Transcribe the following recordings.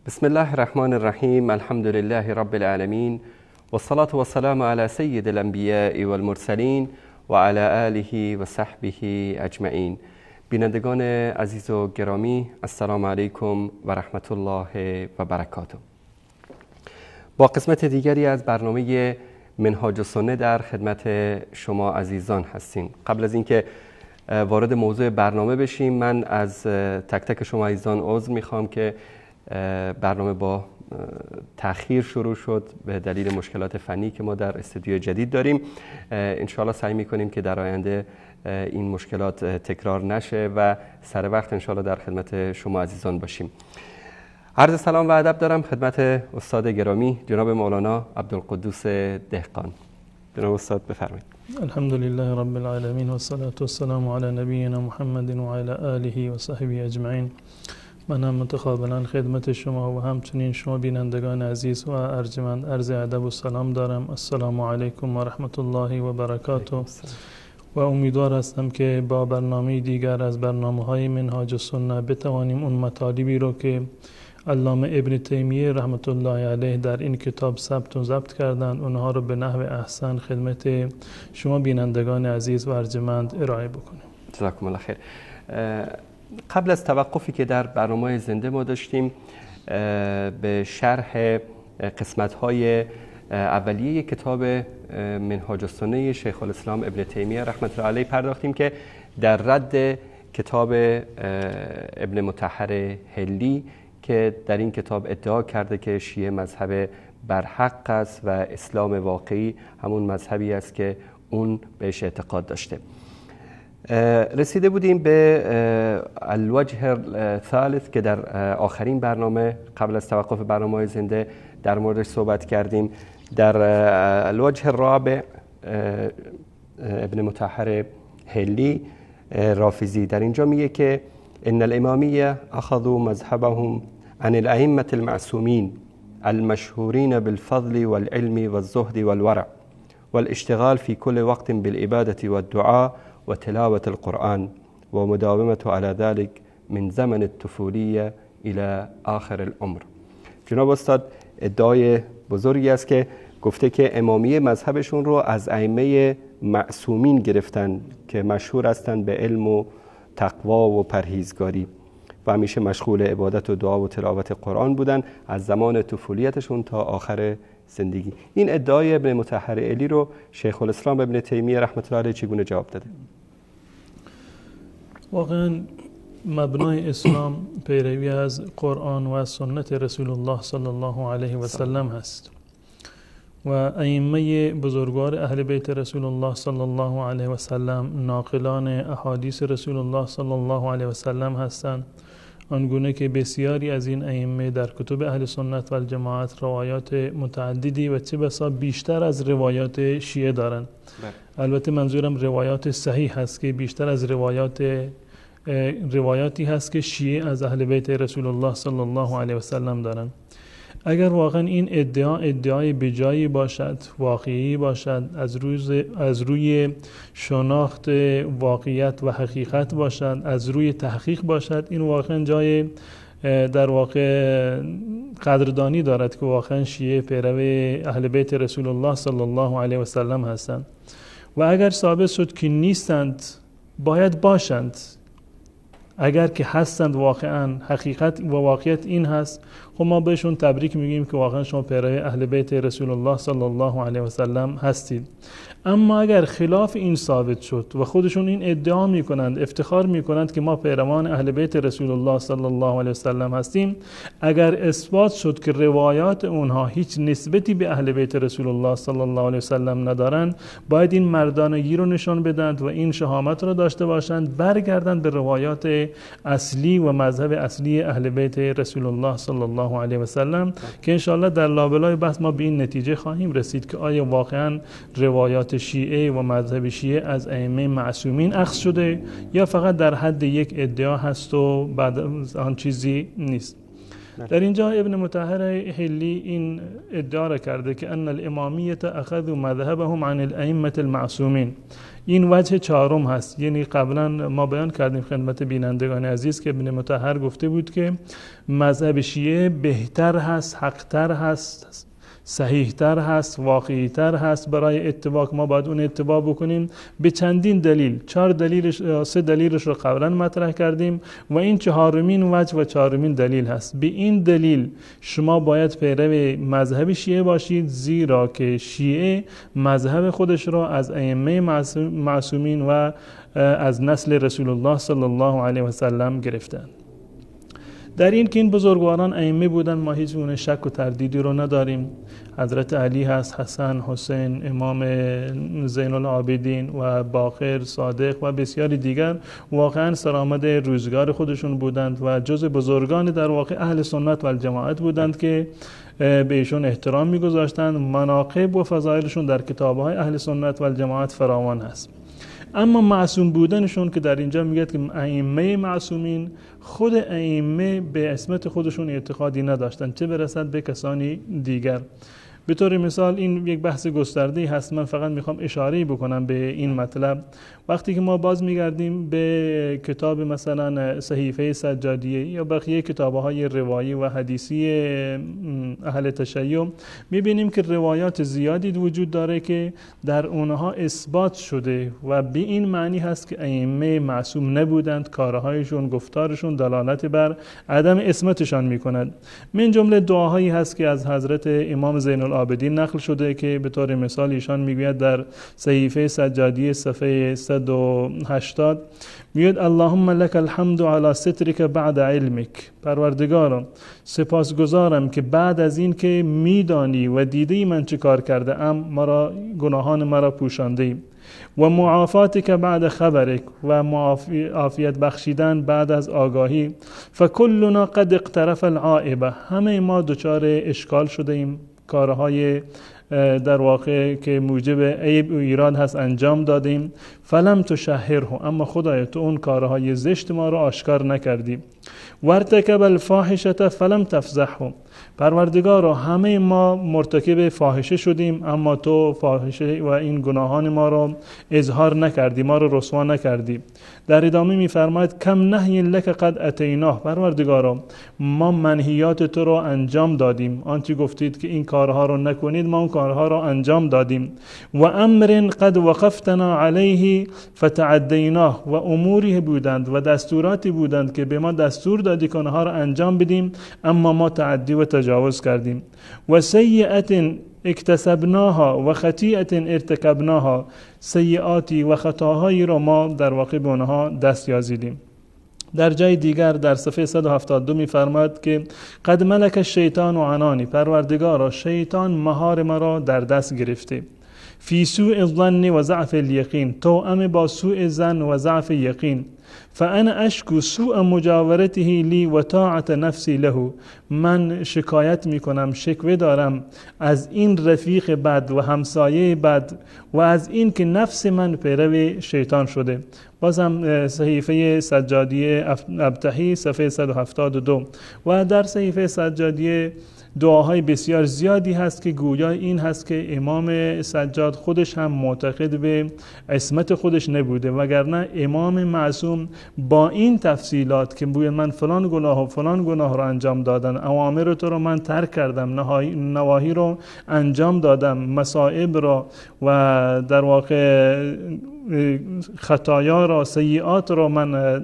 بسم الله الرحمن الرحیم. الحمد لله رب العالمین و الصلاة و السلام علی سید الانبیاء والمرسلین و علی آله و صحبه اجمعین. بینندگان عزیز و گرامی، السلام علیکم و رحمت الله و برکاته. با قسمت دیگری از برنامه منهاج السنه در خدمت شما عزیزان هستیم. قبل از اینکه وارد موضوع برنامه بشیم، من از تک تک شما عزیزان عذر میخوام که برنامه با تأخیر شروع شد به دلیل مشکلات فنی که ما در استودیو جدید داریم. انشاءالله سعی میکنیم که در آینده این مشکلات تکرار نشه و سر وقت انشاءالله در خدمت شما عزیزان باشیم. عرض سلام و ادب دارم خدمت استاد گرامی جناب مولانا عبدالقدوس دهقان. جناب استاد بفرمایید. الحمدلله رب العالمین و الصلاة والسلام علی نبینا محمد و علی آله و صحبه اجمعین. من هم متقابلا خدمت شما و همچنین شما بینندگان عزیز و ارجمند عرض ادب و سلام دارم. السلام علیکم و رحمت الله و برکاته. و امیدوار هستم که با برنامه دیگر از برنامه‌های منهاج السنه بتوانیم اون مطالبی رو که علامه ابن تیمیه رحمت الله علیه در این کتاب ثبت و ضبط کردند اونها رو به نحو احسن خدمت شما بینندگان عزیز و ارجمند ارائه بکنیم. جزاکم الله خیر. قبل از توقفی که در برنامه زنده ما داشتیم به شرح قسمت‌های اولیه کتاب منهاج السنه شیخ الاسلام ابن تیمیه رحمت الله علیه پرداختیم که در رد کتاب ابن مطهر حلی که در این کتاب ادعا کرده که شیعه مذهب برحق است و اسلام واقعی همون مذهبی است که اون بهش اعتقاد داشته. رسیده بودیم به الوجه الثالث که در آخرین برنامه قبل از توقف برنامه زنده در موردش صحبت کردیم. در الوجه الرابع ابن مطهر حلی رافضی در اینجا میگه که ان الامامیه اخذوا مذهبهم عن الائمه المعصومین المشهورین بالفضل والعلم والزهد والورع والاشتغال في كل وقت بالعباده والدعاء وتلاوة القرآن ومداومة على ذلك من زمن الطفولیه الى آخر العمر. جناب استاد ادعای بزرگی است که گفته که امامیه مذهبشون رو از ائمه معصومین گرفتن که مشهور هستند به علم و تقوا و پرهیزگاری و همیشه مشغول عبادت و دعا و تلاوت قرآن بودن از زمان طفولیتشون تا آخر زندگی. این ادعای ابن مطهر حلی رو شیخ الاسلام ابن تیمیه رحمت الله علیه چگونه جواب داده؟ واقعا مبنای اسلام پیروی از قرآن و سنت رسول الله صلی الله علیه و سلم هست و ائمه بزرگوار اهل بیت رسول الله صلی الله علیه و سلم ناقلان احادیث رسول الله صلی الله علیه و سلم هستند، آنگونه که بسیاری از این ائمه در کتب اهل سنت و الجماعت روایات متعددی و چه بسا بیشتر از روایات شیعه دارند. البته منظورم روایات صحیح هست که بیشتر از روایاتی هست که شیعه از اهل بیت رسول الله صلی الله علیه و سلم دارند. اگر واقعا این ادعای بجایی باشد، واقعی باشد، از روی شناخت واقعیت و حقیقت باشد، از روی تحقیق باشد، این واقعا جای در واقع قدردانی دارد که واقعا شیعه پیرو اهل بیت رسول الله صلی الله علیه و سلم هستند. و اگر ثابت شد که نیستند، باید باشند. اگر که هستند واقعا حقیقت و واقعیت این هست، خب ما بهشون تبریک میگیم که واقعا شما پیروی اهل بیت رسول الله صلی الله علیه و سلم هستید. اما اگر خلاف این ثابت شد و خودشون این ادعا میکنند، افتخار میکنند که ما پیروان اهل بیت رسول الله صلی الله علیه و سلم هستیم، اگر اثبات شد که روایات اونها هیچ نسبتی به اهل بیت رسول الله صلی الله علیه و سلم ندارند، باید این مردانگی رو نشان بدند و این شهامت رو داشته باشند، برگردند به روایات اصلی و مذهب اصلی اهل بیت رسول الله صلی الله علیه و سلم که انشاءالله در لابلای بحث ما به این نتیجه خواهیم رسید که آیا واقعا روایات شیعه و مذهب شیعه از ائمه معصومین اخذ شده یا فقط در حد یک ادعا هست و بعد آن چیزی نیست. در اینجا ابن مطهر حلی این ادعا را کرده که ان الامامیه اخذوا مذهبهم عن الائمه المعصومین. این وجه چهارم هست. یعنی قبلا ما بیان کردیم خدمت بینندگان عزیز که ابن مطهر گفته بود که مذهب شیعه بهتر هست، حقتر هست، صحیحتر هست، واقعیتر هست. برای اتباع ما باید اون اتباع بکنیم به چندین دلیل. 3 دلیلش رو قبلا مطرح کردیم و این 4مین وجه و 4مین دلیل هست. به این دلیل شما باید پیرو مذهب شیعه باشید، زیرا که شیعه مذهب خودش را از ائمه معصومین و از نسل رسول الله صلی الله علیه و سلم گرفتند. در این که این بزرگواران ائمه بودن ما هیچ گونه شک و تردیدی رو نداریم. حضرت علی هست، حسن، حسین، امام زین العابدین و باقر، صادق و بسیاری دیگر واقعا سرآمد روزگار خودشون بودند و جز بزرگان در واقع اهل سنت و الجماعت بودند که به ایشون احترام می‌گذاشتند. مناقب و فضایلشون در کتاب‌های اهل سنت و الجماعت فراوان است. اما معصوم بودنشون که در اینجا میگه که ائمه معصومین، خود ائمه به عصمت خودشون اعتقادی نداشتن، چه برسد به کسانی دیگر. به طور مثال این یک بحث گسترده‌ای هست، من فقط میخوام اشاره بکنم به این مطلب. وقتی که ما باز میگردیم به کتاب مثلا صحیفه سجادیه یا بقیه کتاب‌های روایی و حدیثی اهل تشیع، میبینیم که روایات زیادی وجود داره که در اونها اثبات شده و به این معنی هست که ائمه معصوم نبودند، کارهایشون، گفتارشون دلالت بر عدم عصمتشان میکند. من جمله دعاهایی هست که از حضرت امام زین العابدین نقل شده که به طور مثال ایشان میگوید در صحیفه سجادیه صفحه 180 میگوید اللهم لك الحمد على سترك بعد علمك. پروردگارم سپاسگزارم که بعد از این که میدانی و دیدی من چه کار کرده ام، مرا گناهان مرا پوشانده، و معافاتك بعد خبرك و عافیت بخشیدن بعد از آگاهی. فکلنا قد اقترف العائبه. همه ما دچار اشکال شده ایم، کارهای در واقع که موجب عیب و ایراد هست انجام دادیم. فلم تشهره. اما خدای تو اون کارهای زشت ما رو آشکار نکردی. وارتکب الفاحشه فلم تفضحه. پروردگارا همه ما مرتکب فاحشه شدیم اما تو فاحشه و این گناهان ما رو اظهار نکردی، ما رو رسوا نکردی. در ادامه می‌فرماید کم نهی لک قد اتیناه. پروردگارا ما منهیات تو رو انجام دادیم، آنچه گفتید که این کارها رو نکنید ما اون کارها رو انجام دادیم. و امر قد وقفتنا علیه فتعدیناه. و اموری بودند و دستوراتی بودند که به ما دستور دادی که آنها رو انجام بدیم اما ما تعدی و تجاوز کردیم. و سیئه اکتسبناها و خطیئه ارتکبناها. سیئاتی و خطاهایی را ما در واقع به آنها دست یازیدیم. در جای دیگر در صفحه 172 می‌فرماید که قد ملک الشیطان و عنانی. پروردگارا شیطان مهار مرا در دست گرفته. فی سوء الظن و ضعف الیقین. توأم با سوء ظن و ضعف یقین. فانا اشکو سوء مجاورته لی و طاعت نفسی له. من شکایت میکنم، شکوه دارم از این رفیق بد و همسایه بد و از این که نفس من پیرو شیطان شده. بازم صحیفه سجادیه ابتحی صفحه 172 و در صحیفه سجادیه دعاهای بسیار زیادی هست که گویا این هست که امام سجاد خودش هم معتقد به عصمت خودش نبوده، وگرنه امام معصوم با این تفصیلات که بوید من فلان گناه و فلان گناه رو انجام دادم، اوامر تو رو من ترک کردم، نواهی رو انجام دادم، مصائب را و در واقع خطایا را، سیئات را من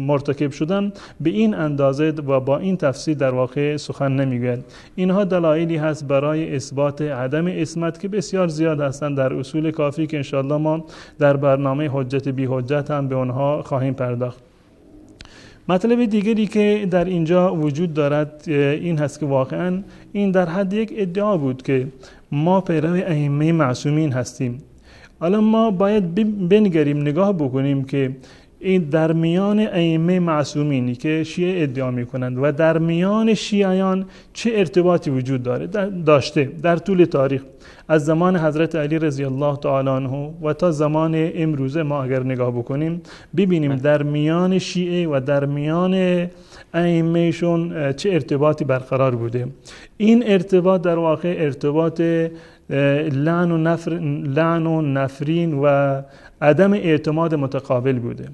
مرتکب شدم، به این اندازه و با این تفصیل در واقع سخن نمیگوید. اینها دلایلی هست برای اثبات عدم عصمت که بسیار زیاد هستند در اصول کافی که انشاءالله ما در برنامه حجت بی حجت هم به اونها خواهیم پرداخت. مطلب دیگری که در اینجا وجود دارد این هست که واقعا این در حد یک ادعا بود که ما پیرو ائمه معصومین هستیم. حالا ما باید بنگریم، نگاه بکنیم که این در میان ائمه معصومینی که شیعه ادعا میکنند و در میان شیعیان چه ارتباطی وجود داشته در طول تاریخ از زمان حضرت علی رضی الله تعالی عنه و تا زمان امروزه ما اگر نگاه بکنیم ببینیم در میان شیعه و در میان ائمهشون چه ارتباطی برقرار بوده. این ارتباط در واقع ارتباط لعن و نفرین و عدم اعتماد متقابل بوده.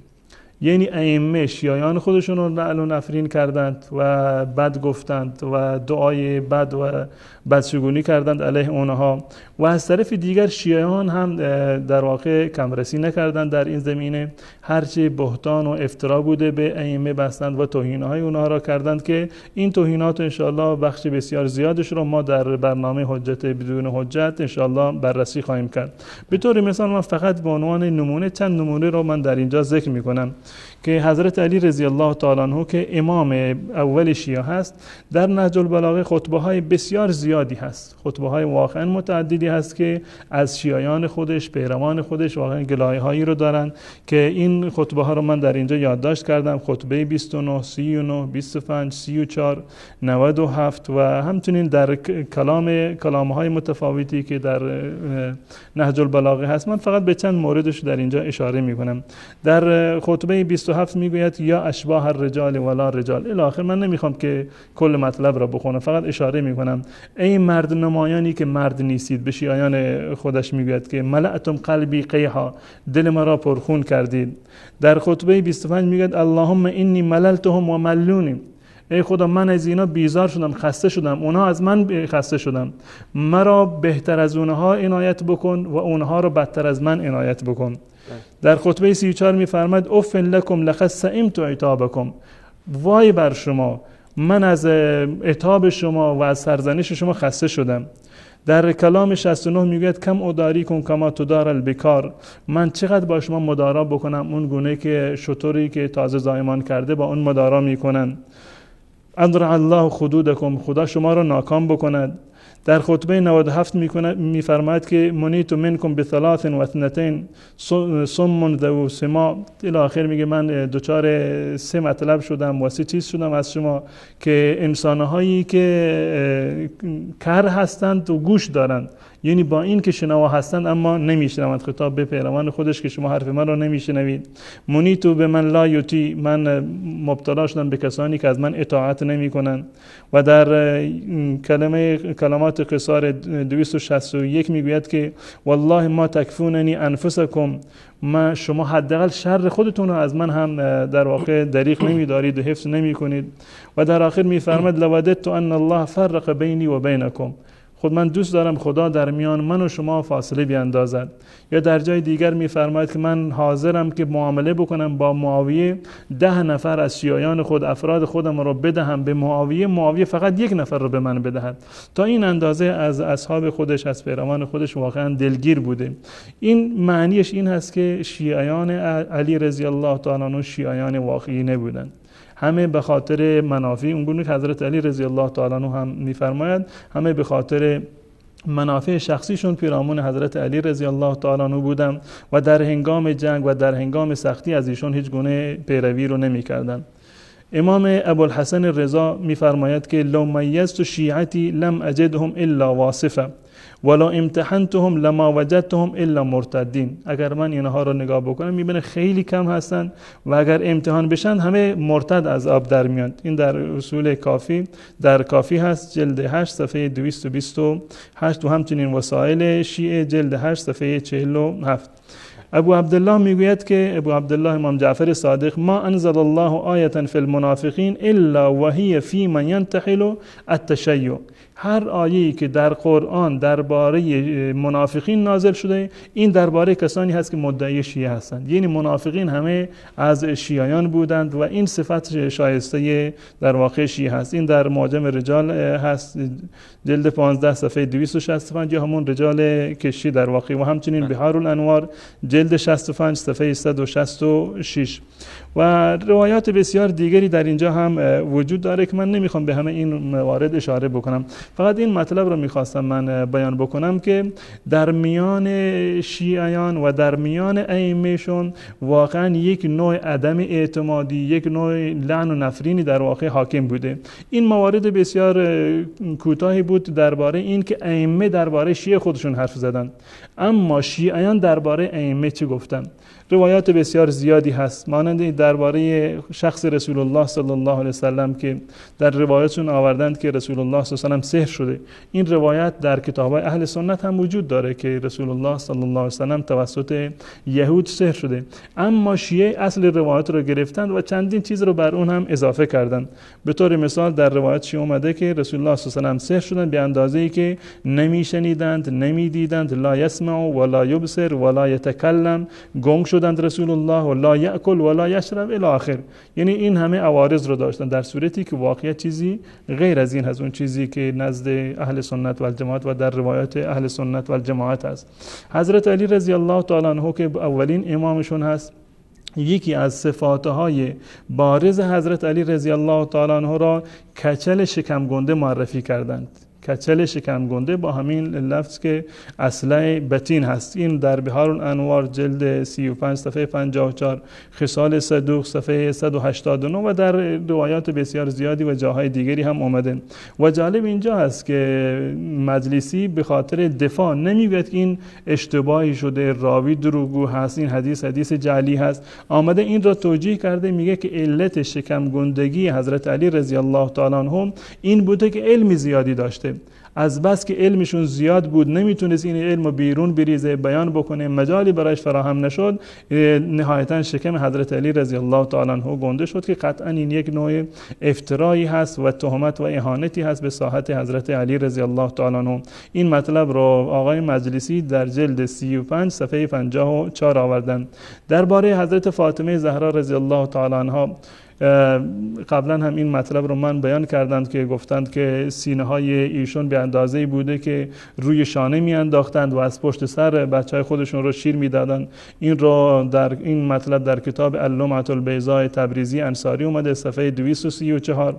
یعنی ائمه شیعیان خودشون رو لعن و نفرین کردند و بد گفتند و دعای بد و بدشگونی کردند علیه اونها و از طرف دیگر شیعیان هم در واقع کمرسی نکردند در این زمینه، هرچی بهتان و افترا بوده به ائمه بستند و توهین‌های اونها را کردند که این توهینات انشاءالله بخش بسیار زیادش رو ما در برنامه حجت بدون حجت انشاءالله بررسی خواهیم کرد. به طور مثال من فقط به عنوان نمونه چند نمونه رو من در اینجا ذکر میکنم که حضرت علی رضی الله تعالی عنه که امام اول شیعه هست در نهج البلاغه خطبه های بسیار زیادی هست، خطبه های واقعا متعددی هست که از شیعیان خودش پیروان خودش واقعا گلایه هایی رو دارن که این خطبه ها رو من در اینجا یادداشت کردم. خطبه 29 39 25 34 97 و همچنین در کلام های متفاوتی که در نهج البلاغه هست. من فقط به چند موردش در اینجا اشاره میکنم. در خطبه 27 میگوید یا اشباح الرجال ولا رجال الی آخر. من نمیخوام که کل مطلب را بخونم، فقط اشاره میکنم ای مرد نمایانی که مرد نیستید. به شیعیان خودش میگوید که ملأتم قلبی قیحا، دل مرا پرخون کردید. در خطبه 25 میگوید اللهم انی مللتهم و ملونی، ای خدا من از اینا بیزار شدم، خسته شدم، اونها از من خسته شدم، مرا بهتر از اونها عنایت بکن و اونها رو بدتر از من عنایت بکن. در خطبه 34 میفرماید اف لکم لقد سئمت عتابکم، وای بر شما، من از عتاب شما و از سرزنش شما خسته شدم. در کلام 69 میگوید کم اداریکم کما تدار البکار، من چقدر با شما مدارا بکنم اون گونه که شتری که تازه زایمان کرده با اون مدارا میکنن. اضرع الله خدودکم، خدا شما را ناکام بکند. در خطبه 97 میفرماید که منیت منکم بثلاث و اثنتین صم ذو سما الی آخر. میگه من دچار سه مطلب شدم و سه چیز شدم از شما که انسانهایی که کر هستند و گوش دارند، یعنی با این که شنوا هستند اما نمیشنوند. خطاب به پیروان خودش که شما حرف من را نمیشنوید. منیتو به من لا یطیع، من مبتلا شدم به کسانی که از من اطاعت نمیکنند. و در کلمات قصار 261 میگوید که والله ما تکفوننی انفسکم، ما شما حداقل شر خودتون رو از من هم در واقع دریغ نمیدارید و حفظ نمیکنید. و در آخر میفرماید لوددت ان الله فرق بینی و بینکم، خود من دوست دارم خدا در میان من و شما فاصله بیاندازد. یا در جای دیگر میفرماید که من حاضرم که معامله بکنم با معاویه، 10 نفر از شیعیان خود افراد خودم رو بدهم به معاویه، معاویه فقط 1 نفر رو به من بدهد. تا این اندازه از اصحاب خودش، از پیروان خودش واقعا دلگیر بوده. این معنیش این هست که شیعیان علی رضی الله تعالی عنه شیعیان واقعی نبودند، همه به خاطر منافع، اونگونه که حضرت علی رضی الله تعالی عنه هم میفرماید همه به خاطر منافع شخصیشون پیرامون حضرت علی رضی الله تعالی عنه بودن و در هنگام جنگ و در هنگام سختی از ایشون هیچ گونه پیروی رو نمی‌کردن. امام ابوالحسن رضا میفرماید که لو میزت شیعتی لم اجدهم الا واصفه ولا امتحنتهم لما وجدتهم الا مرتدین. اگر من اینها رو نگاه بکنم میبینه خیلی کم هستن و اگر امتحان بشن همه مرتد از آب در میاد. این در اصول کافی، در کافی هست جلد 8 صفحه 228 و همچنین وسائل شیعه جلد 8 صفحه 47. ابو عبدالله میگوید که ابو عبدالله امام جعفر صادق ما انزل الله آیه فی المنافقین الا وهی فی من ینتحل التشیع، هر آیه‌ای که در قرآن درباره منافقین نازل شده این درباره کسانی هست که مدعی شیعه هستند، یعنی منافقین همه از شیعیان بودند و این صفت شایسته در واقع شیعه هست. این در معجم رجال هست جلد 15 صفحه 265 یا همون رجال کشی در واقع، و همچنین بحار الانوار جلد 65 صفحه 166. و روایات بسیار دیگری در اینجا هم وجود داره که من نمیخوام به همه این موارد اشاره بکنم. فقط این مطلب رو میخواستم من بیان بکنم که در میان شیعیان و در میان ائمه‌شون واقعا یک نوع عدم اعتمادی، یک نوع لعن و نفرینی در واقع حاکم بوده. این موارد بسیار کوتاهی بود درباره این که ائمه درباره شیعه خودشون حرف زدن، اما شیعیان درباره ائمه چه گفتن؟ روایات بسیار زیادی هست، مانند درباره شخص رسول الله صلی الله علیه وسلم که در روایاتشون آوردند که رسول الله صلی الله علیه وسلم سحر شده. این روایت در کتاب‌های اهل سنت هم وجود داره که رسول الله صلی الله علیه وسلم توسط یهود سحر شده، اما شیعه اصل روایت رو گرفتند و چندین چیز رو بر اون هم اضافه کردند. به طور مثال در روایت شیعه اومده که رسول الله صلی الله علیه وسلم سحر شدند به اندازه‌ای که نمیشنیدند، نمیدیدند، لا یسمع ولا یبصر ولا یتکلم، گنگ شدند رسول الله و لا یاکل ولا یشرب الی آخر. یعنی این همه عوارض رو داشتن، در صورتی که واقعیت چیزی غیر از این هست، اون چیزی که نزد اهل سنت و الجماعت و در روایات اهل سنت و الجماعت هست. حضرت علی رضی الله تعالی عنه که اولین امامشون هست، یکی از صفاتهای بارز حضرت علی رضی الله تعالی عنه را کچل شکم گنده معرفی کردند. کچل شکم گنده با همین لفظ که اصله بطین هست. این در بحار الانوار جلد 35 صفحه 54، خصال صدوق صفحه 189 و در روایات بسیار زیادی و جاهای دیگری هم اومده. و جالب اینجا هست که مجلسی به خاطر دفاع نمیگوید که این اشتباهی شده، راوی دروغگو هست، این حدیث جعلی هست، آمده این را توجیه کرده، میگه که علت شکم گندگی حضرت علی رضی الله تعالی عنه این بوده که علم زیادی داشته. از بس که علمشون زیاد بود نمیتونست این علم رو بیرون بریزه، بیان بکنه، مجالی برایش فراهم نشد، نهایتا شکم حضرت علی رضی الله تعالی عنه گنده شد که قطعا این یک نوع افترایی هست و تهمت و اهانتی هست به ساحت حضرت علی رضی الله تعالی عنه. این مطلب رو آقای مجلسی در جلد 35 صفحه 54 آوردن. درباره حضرت فاطمه زهرا رضی الله تعالی عنها قبلا هم این مطلب رو من بیان کردند که گفتند که سینه های ایشون به اندازه‌ای بوده که روی شانه می انداختند و از پشت سر بچهای خودشون رو شیر می دادند. این رو در این مطلب در کتاب اللمعة البیضاء تبریزی انصاری اومده صفحه 234.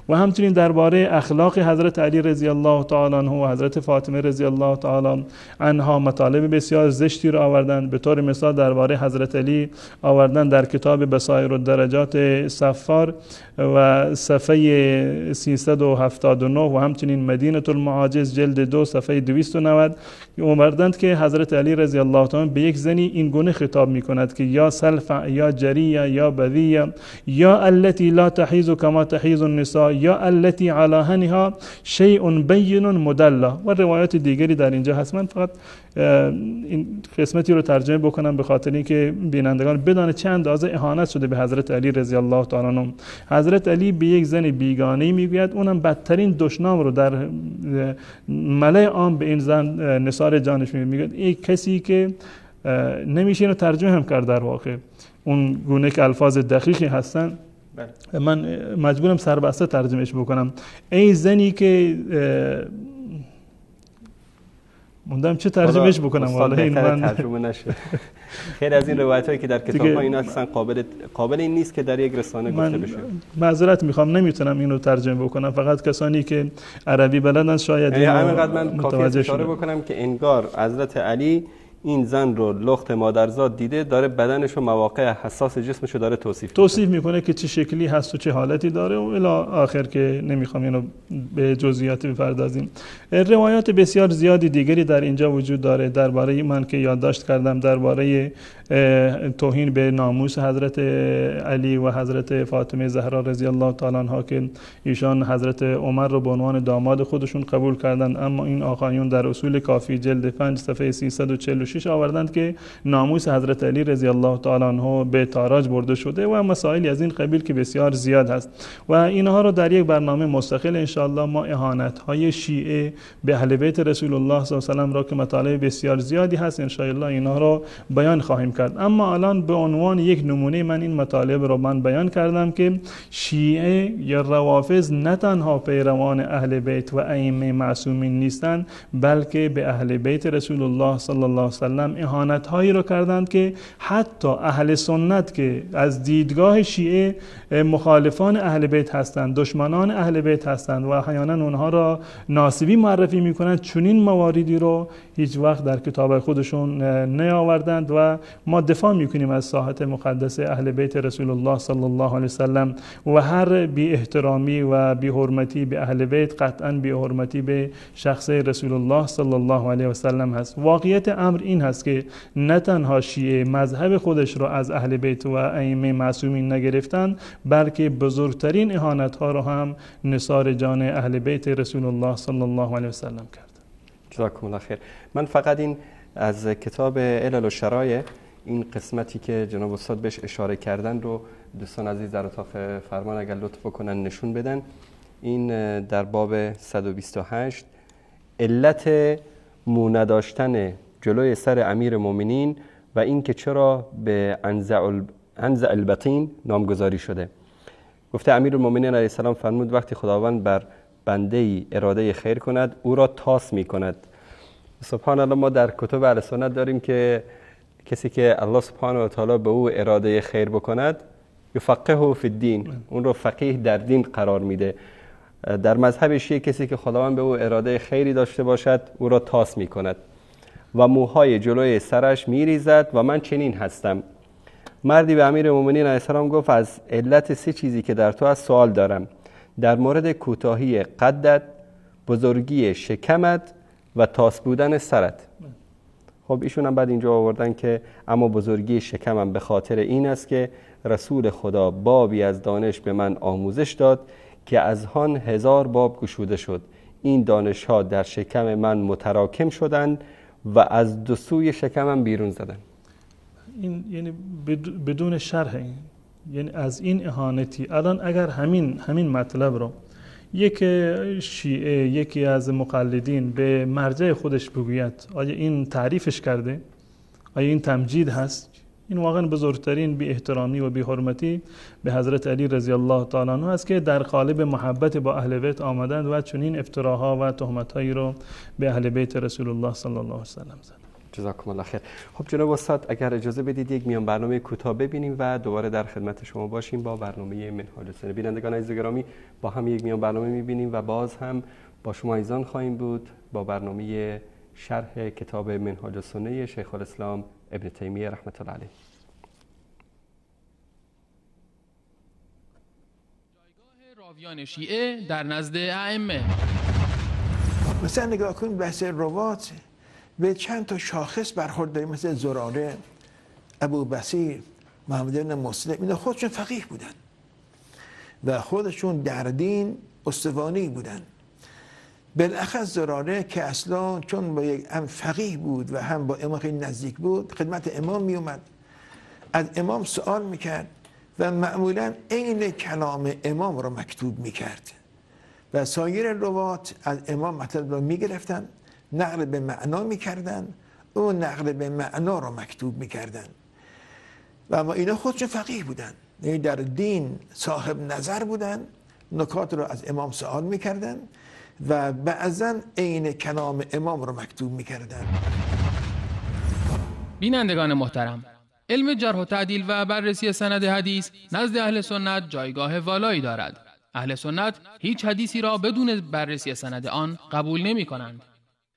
و همچنین درباره اخلاق حضرت علی رضی الله تعالی عنه و حضرت فاطمه رضی الله تعالی عنها مطالب بسیار زشتی رو آوردند. به طور مثال درباره حضرت علی آوردن در کتاب بصائر الدرجات صفار و صفحه 379 و همچنین مدینه المعاجز جلد 2 صفحه 290 اومدند که حضرت علی رضی الله تعالی به یک زنی این گونه خطاب میکند که یا سلفع یا جریه یا بذیه یا التي لا تحیز کما تحیز النساء یا التي علی هنها شیء بین مدلل و روایات دیگری در اینجا هست. من فقط این قسمتی رو ترجمه بکنم به خاطر اینکه بینندگان بدانه چه اندازه اهانت شده به حضرت علی رضی الله تعالی عنه. حضرت علی به یک زن بیگانه میگوید، اونم بدترین دشنام رو در ملأ عام به این زن نثار جانش میگوید. این کسی که نمیشه اینو ترجمه هم کرد، در واقع اون گونه که الفاظ دقیقی هستن من مجبورم سربسته ترجمهش بکنم. ای زنی که موندم چه ترجمهش بکنم، والا این من ترجمه نشد. خیلی از این روایتایی که در کتاب‌ها اینا اصلا قابل این نیست که در یک رسانه گفته بشه. معذرت میخوام نمیتونم اینو ترجمه بکنم، فقط کسانی که عربی بلدن شاید همینقدر من کافیه اشاره بکنم که انگار حضرت علی این زن رو لخت مادرزاد دیده، داره بدنش و مواقع حساس جسمش رو داره توصیف میکنه که چه شکلی هست و چه حالتی داره و الی آخر که نمیخوام اینو به جزئیات بپردازیم. روایات بسیار زیادی دیگری در اینجا وجود داره درباره من که یادداشت کردم، درباره توهین به ناموس حضرت علی و حضرت فاطمه زهرا رضی الله تعالی عنها که ایشان حضرت عمر رو به عنوان داماد خودشون قبول کردند، اما این آقایون در اصول کافی جلد 5 صفحه 346 آوردند که ناموس حضرت علی رضی الله تعالی عنه به تاراج برده شده و مسائلی از این قبیل که بسیار زیاد هست و اینها رو در یک برنامه مستقل ان شاء الله ما اهانت های شیعه به اهل بیت رسول الله صلی الله علیه و آله را که مطالب بسیار زیادی هست ان شاء الله اینها رو بیان خواهیم کرد. اما الان به عنوان یک نمونه من این مطالب رو من بیان کردم که شیعه یا روافض نه تنها پیروان اهل بیت و ائمه معصومین نیستند، بلکه به اهل بیت رسول الله صلی الله علیه وسلم اهانت‌هایی رو کردند که حتی اهل سنت که از دیدگاه شیعه مخالفان اهل بیت هستند، دشمنان اهل بیت هستند و احیانا اونها را ناسبی معرفی میکنند، چنین مواردی رو هیچ وقت در کتاب خودشون نیاوردند و ما دفاع میکنیم از ساحت مقدس اهل بیت رسول الله صلی الله علیه وسلم و هر بی احترامی و بی حرمتی به اهل بیت قطعاً بی حرمتی به شخص رسول الله صلی الله علیه وسلم هست. واقعیت امر این هست که نه تنها شیعه مذهب خودش را از اهل بیت و ائمه معصومین نگرفتند، بلکه بزرگترین اهانت ها را هم نثار جان اهل بیت رسول الله صلی الله علیه وسلم کرد. جزاکم الله خیر. من فقط این از کتاب علل و شرایع این قسمتی که جناب استاد بهش اشاره کردن رو دوستان عزیز در اتاق فرمان اگر لطف کنن نشون بدن. این در باب 128 علت مو نداشتن جلوی سر امیر مومنین و این که چرا به انزع البطین نامگذاری شده. گفته امیر المومنین علیه السلام فرمود وقتی خداوند بر بنده‌ای اراده خیر کند او را تاس می کند. سبحان الله، ما در کتب اهل سنت داریم که کسی که الله سبحانه و تعالی به او اراده خیر بکند یفقهه فی الدین، اون رو فقیه در دین قرار میده. در مذهب شیعه کسی که خداوند به او اراده خیری داشته باشد او را تاس می کند و موهای جلوی سرش می ریزد و من چنین هستم. مردی به امیر مومنین علیه السلام گفت از علت 3 چیزی که در تو از سوال دارم، در مورد کوتاهی قدت، بزرگی شکمت و تاس بودن سرت. خب ایشون هم بعد اینجا آوردن که اما بزرگی شکمم به خاطر این است که رسول خدا بابی از دانش به من آموزش داد که از آن 1000 باب گشوده شد. این دانش ها در شکم من متراکم شدند و از 2 سوی شکمم بیرون زدن. این یعنی بدون شرح، یعنی از این اهانتی الان اگر همین مطلب رو یک شیعه، یکی از مقلدین به مرجع خودش بگوید، آیا این تعریفش کرده؟ آیا این تمجید هست؟ این واقعا بزرگترین بی احترامی و بی حرمتی به حضرت علی رضی الله تعالی عنه است که در قالب محبت با اهل بیت آمدند و چنین افتراها و تهمت‌هایی رو به اهل بیت رسول الله صلی الله علیه و سلم زدند. جزاکم الله خیر. خب جناب استاد اگر اجازه بدید یک میان برنامه کوتاه ببینیم و دوباره در خدمت شما باشیم با برنامه منهاج السنه. بینندگان عزیز و گرامی، با هم یک میان برنامه میبینیم و باز هم با شما ایزان خواهیم بود با برنامه شرح کتاب منهاج السنه شیخ الاسلام ابن تیمیه رحمت الله علیه. جایگاه راویان شیعه در نزد ائمه. مثلا نگاه کن بحث روات به چند تا شاخص برخورد داریم، مثل زراره، ابو بصیر، محمد بن مسلم. اینا خودشون فقیه بودن و خودشون در دین استوانی بودن. بالاخص زراره که اصلا چون با یک هم فقیه بود و هم با امام خیلی نزدیک بود، خدمت امام می اومد، از امام سوال میکرد و معمولا عین کلام امام رو مکتوب میکرد و سایر روات از امام مطلب رو میگرفتن، نقل به معنا میکردن، اون نقل به معنا رو مکتوب میکردن و اما اینا خودشون فقیه بودن، یعنی در دین صاحب نظر بودن، نکات رو از امام سوال میکردن و بعضا عین کلام امام رو مکتوب میکردن. بینندگان محترم، علم جرح و تعدیل و بررسی سند حدیث نزد اهل سنت جایگاه والایی دارد. اهل سنت هیچ حدیثی را بدون بررسی سند آن قبول نمی کنند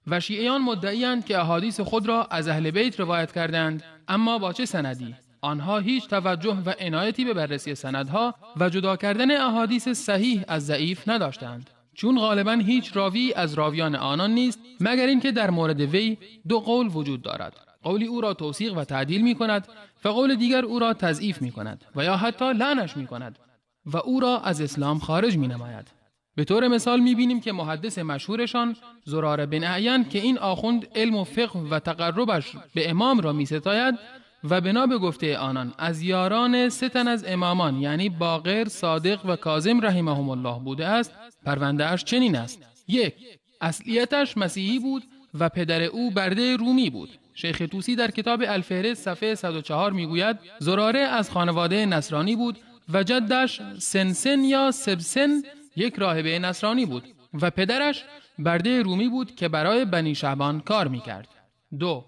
و شیعیان مدعی‌اند که احادیث خود را از اهل بیت روایت کردند، اما با چه سندی؟ آنها هیچ توجه و عنایتی به بررسی سندها و جدا کردن احادیث صحیح از ضعیف نداشتند، چون غالباً هیچ راوی از راویان آنان نیست مگر اینکه در مورد وی 2 قول وجود دارد. قولی او را توثیق و تعدیل می کند و قول دیگر او را تضعیف می کند و یا حتی لعنش می کند و او را از اسلام خارج می نماید. به طور مثال می بینیم که محدث مشهورشان زراره بن اعین که این آخوند علم و فقه و تقربش به امام را می ستاید و بنا به گفته آنان از یاران 3 تن از امامان یعنی باقر، صادق و کاظم رحمهم الله بوده است، پرونده اش چنین است: 1. اصلیتش مسیحی بود و پدر او برده رومی بود. شیخ طوسی در کتاب الفهرست صفحه 104 میگوید زراره از خانواده نصرانی بود و جدش سنسن یا سبسن یک راهبه نصرانی بود و پدرش برده رومی بود که برای بنی شعبان کار میکرد. 2.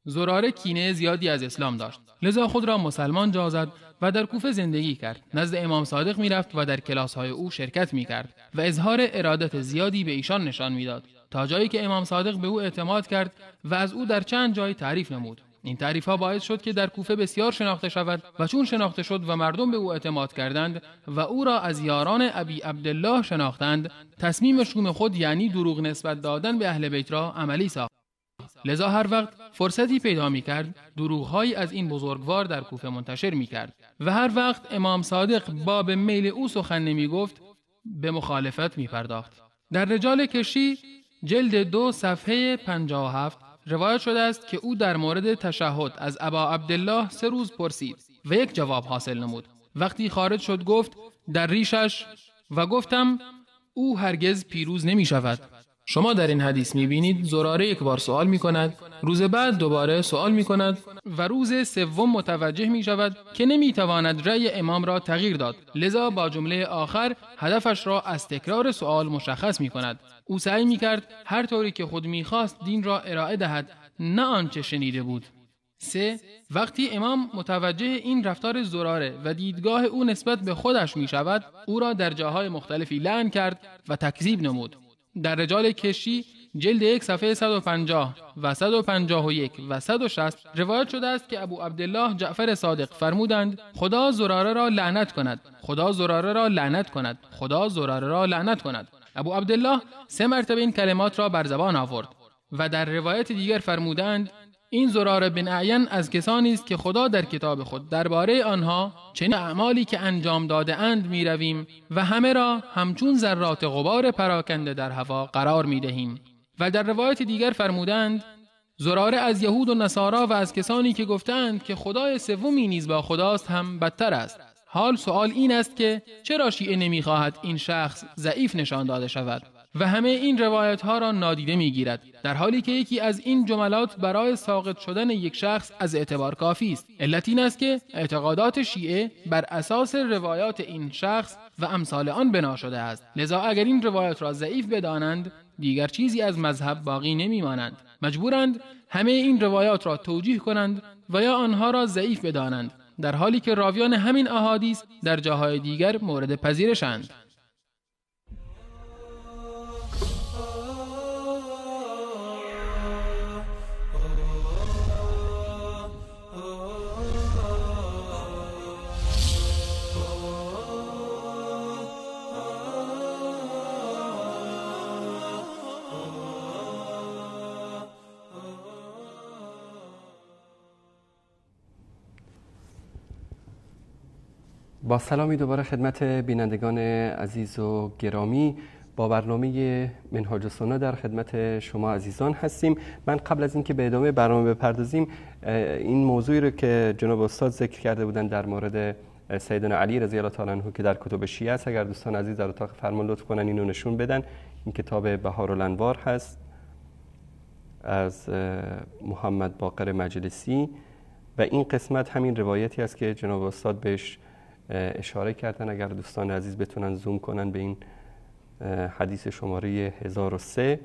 زراره کینه زیادی از اسلام داشت، لذا خود را مسلمان جا زد و در کوفه زندگی کرد. نزد امام صادق میرفت و در کلاس‌های او شرکت میکرد و اظهار ارادت زیادی به ایشان نشان میداد، تا جایی که امام صادق به او اعتماد کرد و از او در چند جای تعریف نمود. این تعریف‌ها باعث شد که در کوفه بسیار شناخته شود و چون شناخته شد و مردم به او اعتماد کردند و او را از یاران ابی عبدالله شناختند، تصمیم شوم خود یعنی دروغ نسبت دادن به اهل بیت را عملی ساخت. لذا هر وقت فرصتی پیدا می‌کرد، دروغ‌هایی از این بزرگوار در کوفه منتشر می‌کرد و هر وقت امام صادق با به میل او سخن نمی‌گفت، به مخالفت می‌پرداخت. در رجال کشی جلد 2 صفحه 57 روایت شده است که او در مورد تشهد از ابا عبدالله 3 روز پرسید و یک جواب حاصل نمود. وقتی خارج شد گفت در ریشش و گفتم او هرگز پیروز نمی شود. شما در این حدیث می بینید زراره یک بار سوال می کند، روز بعد دوباره سوال می کند و روز سوم متوجه می شود که نمی تواند رأی امام را تغییر داد، لذا با جمله آخر هدفش را از تکرار سوال مشخص می کند. او سعی می کرد هر طوری که خود می خواست دین را ارائه دهد، نه آنچه شنیده بود. 3. وقتی امام متوجه این رفتار زراره و دیدگاه او نسبت به خودش می شود، او را در جاهای مختلفی لعن کرد و تکذیب نمود. در رجال کشی جلد 1 صفحه 150 و 151 و 160 روایت شده است که ابو عبدالله جعفر صادق فرمودند خدا زراره را لعنت کند، خدا زراره را لعنت کند، خدا زراره را لعنت کند. ابو عبدالله 3 مرتبه این کلمات را بر زبان آورد و در روایت دیگر فرمودند این زراره بن اعین از کسانی است که خدا در کتاب خود درباره آنها چنین اعمالی که انجام داده اند می رویم و همه را همچون ذرات غبار پراکنده در هوا قرار می دهیم. و در روایت دیگر فرمودند زراره از یهود و نصارا و از کسانی که گفتند که خدای سومی نیز با خداست هم بدتر است. حال سوال این است که چرا شیعه نمی خواهد این شخص ضعیف نشان داده شود و همه این روایت ها را نادیده می گیرد، در حالی که یکی از این جملات برای ساقط شدن یک شخص از اعتبار کافی است. علت این است که اعتقادات شیعه بر اساس روایات این شخص و امثال آن بنا شده است، لذا اگر این روایت را ضعیف بدانند دیگر چیزی از مذهب باقی نمی مانند. مجبورند همه این روایات را توجیه کنند و یا آنها را ضعیف بدانند، در حالی که راویان همین احادیث در جاهای دیگر مورد پذیرشند. با سلامی دوباره خدمت بینندگان عزیز و گرامی، با برنامه منهاج السنه در خدمت شما عزیزان هستیم. من قبل از اینکه به ادامه برنامه بپردازیم این موضوعی رو که جناب استاد ذکر کرده بودن در مورد سیدنا علی رضی الله تعالی عنه که در کتب شیعه است، اگر دوستان عزیز در اتاق فرمان لطف کنن اینو نشون بدن. این کتاب بهارالانوار هست از محمد باقر مجلسی و این قسمت همین روایتی است که جناب استاد بهش اشاره کردن. اگر دوستان عزیز بتونن زوم کنن به این حدیث شماره 1003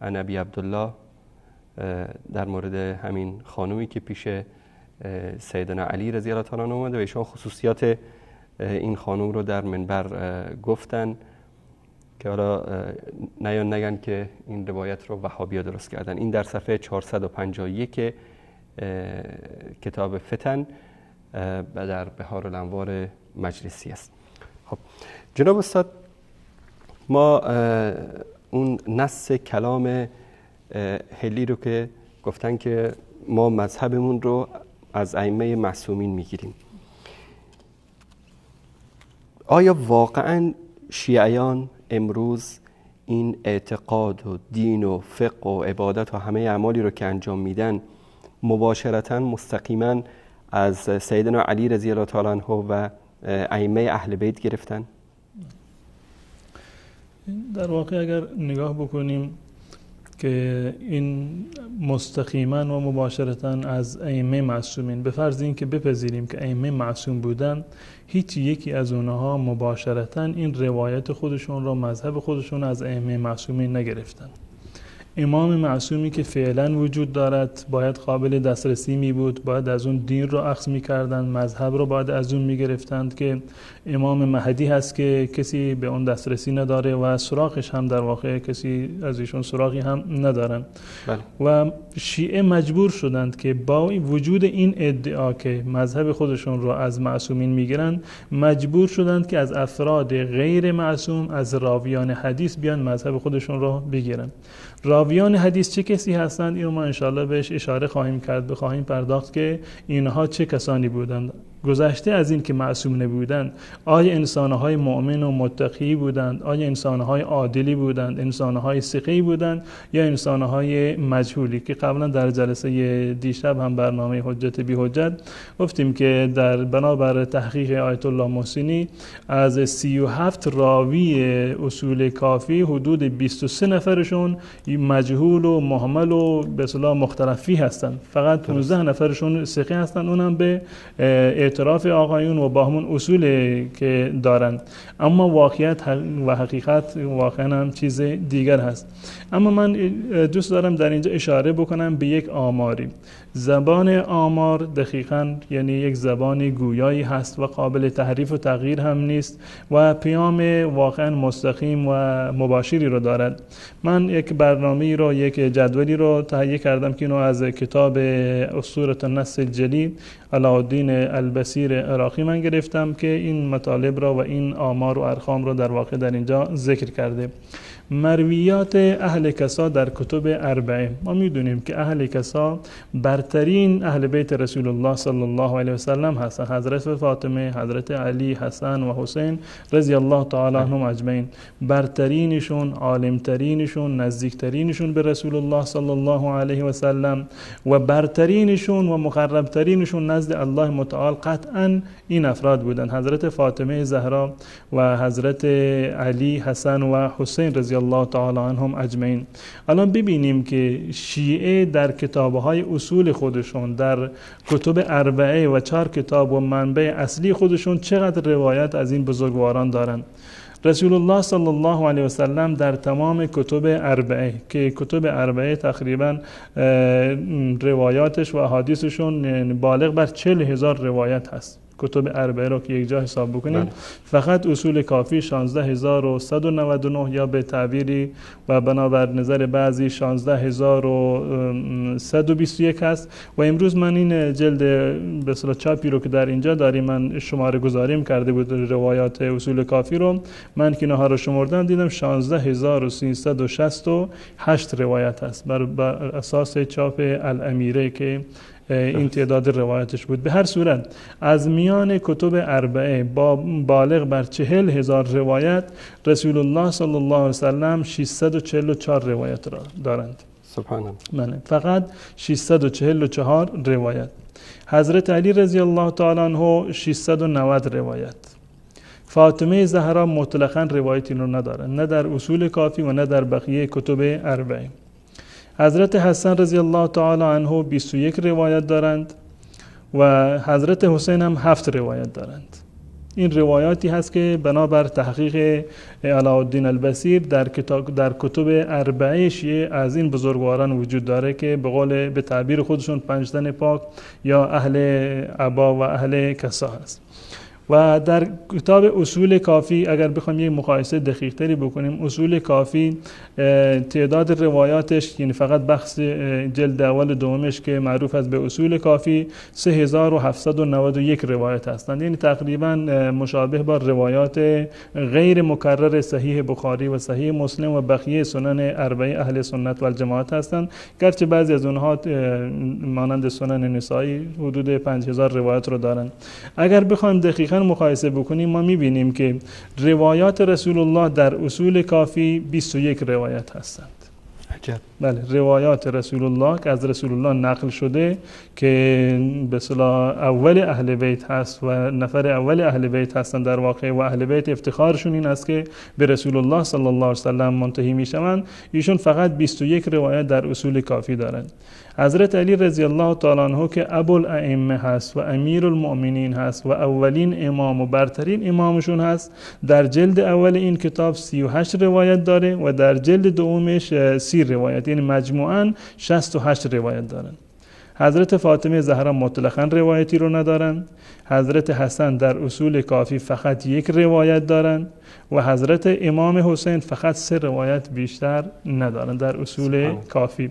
عن ابی عبدالله در مورد همین خانومی که پیش سیدنا علی رضی الله تعالی عنه اومده و ایشان خصوصیات این خانوم رو در منبر گفتن که حالا نگن که این روایت رو وهابی‌ها درست کردن. این در صفحه 451 کتاب فتن و در بهارالانوار مجلسی است. خب جناب استاد، ما اون نص کلام هلی رو که گفتن که ما مذهبمون رو از ائمه معصومین میگیریم، آیا واقعا شیعیان امروز این اعتقاد و دین و فقه و عبادت و همه اعمالی رو که انجام میدن مباشرتاً مستقیما از سیدنا علی رضی الله تعالی عنه و ائمه اهل بیت گرفتن؟ در واقع اگر نگاه بکنیم که این مستقیما و مباشرتاً از ائمه معصومین، به فرض این که بپذیریم که ائمه معصوم بودن، هیچ یکی از اونها مباشرتاً این روایت خودشون را، مذهب خودشون از ائمه معصومین نگرفتن. امام معصومی که فعلا وجود دارد باید قابل دسترسی می بود، باید از اون دین رو اخذ می کردن، مذهب رو باید از اون می گرفتند، که امام مهدی هست که کسی به اون دسترسی نداره و سراغش هم در واقع کسی از ایشون سراغی هم ندارن. و شیعه مجبور شدند که با وجود این ادعا که مذهب خودشون رو از معصومین میگیرن، مجبور شدند که از افراد غیر معصوم، از راویان حدیث بیان مذهب خودشون رو بگیرن. راویان حدیث چه کسی هستند؟ اینو ما انشاءالله بهش اشاره خواهیم کرد، بخواهیم پرداخت که اینها چه کسانی بودند. گذشته از این که معصوم نبودند، آیا انسانهای مؤمن و متقی بودند؟ آیا انسانهای عادلی بودند؟ انسانهای ثقی بودند؟ یا انسانهای مجهولی؟ که قبلا در جلسه دیشب هم برنامه حجت بی حجت گفتیم که در بنابر تحقیق آیت الله محسنی از 37 راوی اصول کافی حدود 23 نفرشون مجهول و مهمل و به اصطلاح مختلفی هستند، فقط 15 نفرشون ثقی هستند، اونم به اعتراف آقایون و با همون اصول که دارند. اما واقعیت و حقیقت واقعا هم چیز دیگر هست. اما من دوست دارم در اینجا اشاره بکنم به یک آماری. زبان آمار دقیقاً یعنی یک زبان گویایی هست و قابل تحریف و تغییر هم نیست و پیام واقعا مستقیم و مباشری رو دارد. من یک برنامه‌ای رو، یک جدولی رو تهیه کردم که اینو از کتاب اسطورة النص الجلی علاءالدین البصیر عراقی من گرفتم که این مطالب را و این آمار و ارقام رو در واقع در اینجا ذکر کرده. مرویات اهل کسا در کتب اربعه، ما میدونیم که اهل کسا برترین اهل بیت رسول الله صلی الله علیه و سلم هستند. حضرت فاطمه، حضرت علی، حسن و حسین رضی الله تعالی عنهم اجمعین، برترینشون، عالمترینشون، نزدیکترینشون به رسول الله صلی الله علیه و سلم و برترینشون و مقربترینشون نزد الله متعال قطعا این افراد بودند. حضرت فاطمه زهرا و حضرت علی، حسن و حسین رضی الله تعالی عنهم اجمعین. الان ببینیم که شیعه در کتاب‌های اصول خودشون، در کتب اربعه و 4 کتاب و منبع اصلی خودشون چقدر روایت از این بزرگواران دارند. رسول الله صلی الله علیه و سلم در تمام کتب اربعه که کتب اربعه تقریبا روایاتش و احادیثشون بالغ بر 40,000 روایت هست. کتب اربعه رو که یک جا حساب بکنیم فقط اصول کافی 16199 یا به تعبیری و بنابر نظر بعضی 16121 هست. و امروز من این جلد به اصطلاح چاپی رو که در اینجا داریم من شماره گذاریم کرده بود روایات اصول کافی رو، من که اینها رو شمردم دیدم 16368 روایت هست بر اساس چاپ الامیره که این تعداد روایتش بود. به هر صورت از میان کتب اربعه با بالغ بر 40,000 روایت رسول الله صلی الله علیه و سلم 644 روایت را دارند. سبحان الله. فقط 644 روایت. حضرت علی رضی الله تعالی عنه 690 روایت. فاطمه زهرا مطلقاً روایتی رو ندارند، نه در اصول کافی و نه در بقیه کتب اربعه. حضرت حسن رضی الله تعالی عنه 21 روایت دارند و حضرت حسین هم 7 روایت دارند. این روایاتی هست که بنابر تحقیق علاءالدین البصیر در کتب اربعه شیعه از این بزرگواران وجود داره که به تعبیر خودشون 5 تن پاک یا اهل عبا و اهل کسا هست. و در کتاب اصول کافی اگر بخوایم یک مقایسه دقیق تری بکنیم، اصول کافی تعداد روایاتش یعنی فقط بخش جلد اول دومش که معروف است به اصول کافی 3791 روایت هستند، یعنی تقریبا مشابه با روایات غیر مکرر صحیح بخاری و صحیح مسلم و بقیه سنن اربعه اهل سنت و الجماعت هستند، گرچه بعضی از اونها مانند سنن نسائی حدود 5000 روایت رو دارند. اگر بخوایم دقیقاً مقایسه بکنیم ما میبینیم که روایات رسول الله در اصول کافی 21 روایت هستند. عجب. بله، روایات رسول الله که از رسول الله نقل شده که به اصطلاح اول اهل بیت هست و نفر اول اهل بیت هستند در واقع و اهل بیت افتخارشون این است که به رسول الله صلی الله علیه و سلم منتهی میشوند. ایشون فقط 21 روایت در اصول کافی دارند. حضرت علی رضی الله تعالی عنه که ابوالائمه هست و امیر المؤمنین هست و اولین امام و برترین امامشون هست، در جلد اول این کتاب 38 روایت داره و در جلد دومش 30 روایت، یعنی مجموعاً 68 روایت دارن. حضرت فاطمه زهرا مطلقاً روایتی رو ندارن. حضرت حسن در اصول کافی فقط یک روایت دارن و حضرت امام حسین فقط 3 روایت بیشتر ندارن در اصول کافی.